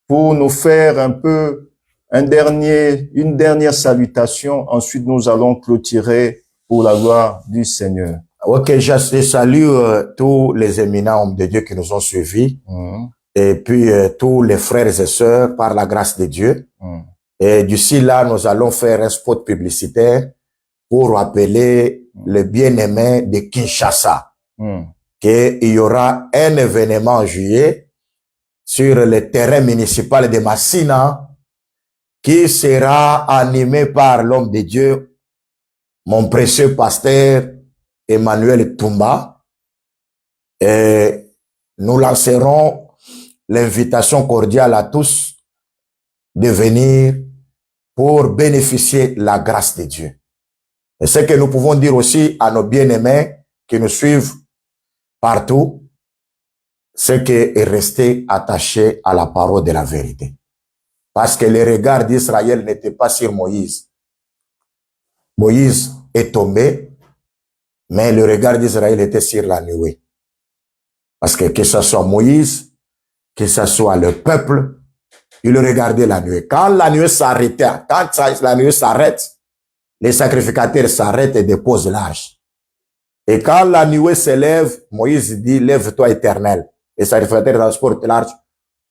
pour nous faire un peu une dernière salutation. Ensuite, nous allons clôturer pour la gloire du Seigneur. Ok, je salue tous les éminents hommes de Dieu qui nous ont suivis. Et puis tous les frères et sœurs par la grâce de Dieu. Et d'ici là, nous allons faire un spot publicitaire pour appeler le bien-aimé de Kinshasa. Qu'il y aura un événement en juillet sur le terrain municipal de Massina qui sera animé par l'homme de Dieu, mon précieux pasteur Emmanuel Toumba. Et nous lancerons l'invitation cordiale à tous de venir pour bénéficier de la grâce de Dieu. Et ce que nous pouvons dire aussi à nos bien-aimés qui nous suivent partout, c'est que rester attaché à la parole de la vérité. Parce que le regard d'Israël n'était pas sur Moïse. Moïse est tombé, mais le regard d'Israël était sur la nuée. Parce que ce soit Moïse, que ce soit le peuple, il regardait la nuée. Quand la nuée s'arrêtait, quand la nuée s'arrête, les sacrificateurs s'arrêtent et déposent l'arche. Et quand la nuée se lève, Moïse dit, lève-toi éternel. Les sacrificateurs transportent l'arche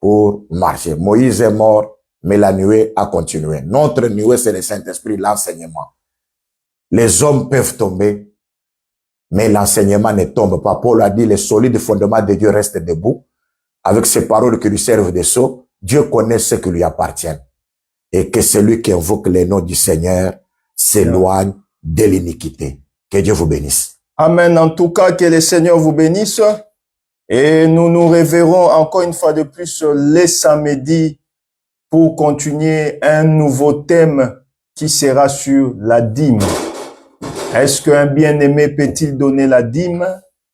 pour marcher. Moïse est mort, mais la nuée a continué. Notre nuée, c'est le Saint-Esprit, l'enseignement. Les hommes peuvent tomber, mais l'enseignement ne tombe pas. Paul a dit, les solides fondements de Dieu restent debout. Avec ces paroles qui lui servent de sceau, Dieu connaît ce qui lui appartient. Et que celui qui invoque les noms du Seigneur s'éloigne de l'iniquité. Que Dieu vous bénisse. Amen. En tout cas, que le Seigneur vous bénisse. Et nous nous reverrons encore une fois de plus les samedis pour continuer un nouveau thème qui sera sur la dîme. Est-ce qu'un bien-aimé peut-il donner la dîme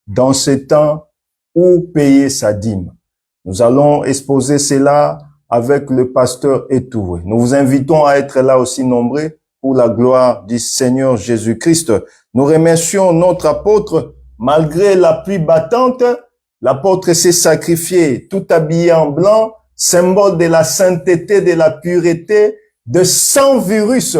dans ce temps ou payer sa dîme? Nous allons exposer cela avec le pasteur Etoué. Nous vous invitons à être là aussi nombreux pour la gloire du Seigneur Jésus-Christ. Nous remercions notre apôtre. Malgré la pluie battante, l'apôtre s'est sacrifié, tout habillé en blanc, symbole de la sainteté, de la pureté, de sans virus.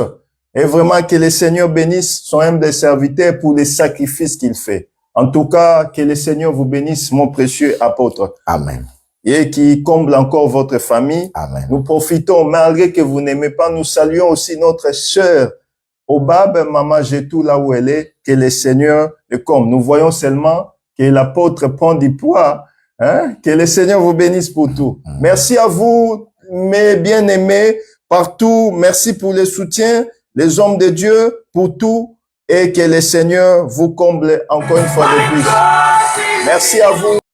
Et vraiment que le Seigneur bénisse son humble serviteur pour les sacrifices qu'il fait. En tout cas, que le Seigneur vous bénisse, mon précieux apôtre. Amen. Et qui comble encore votre famille. Amen. Nous profitons, malgré que vous n'aimez pas, nous saluons aussi notre sœur Obab, Maman Jetou, là où elle est, que le Seigneur le comble. Nous voyons seulement que l'apôtre prend du poids, hein? Que le Seigneur vous bénisse pour tout. Merci à vous, mes bien-aimés, partout. Merci pour le soutien, les hommes de Dieu, pour tout. Et que le Seigneur vous comble encore une fois de plus. Merci à vous.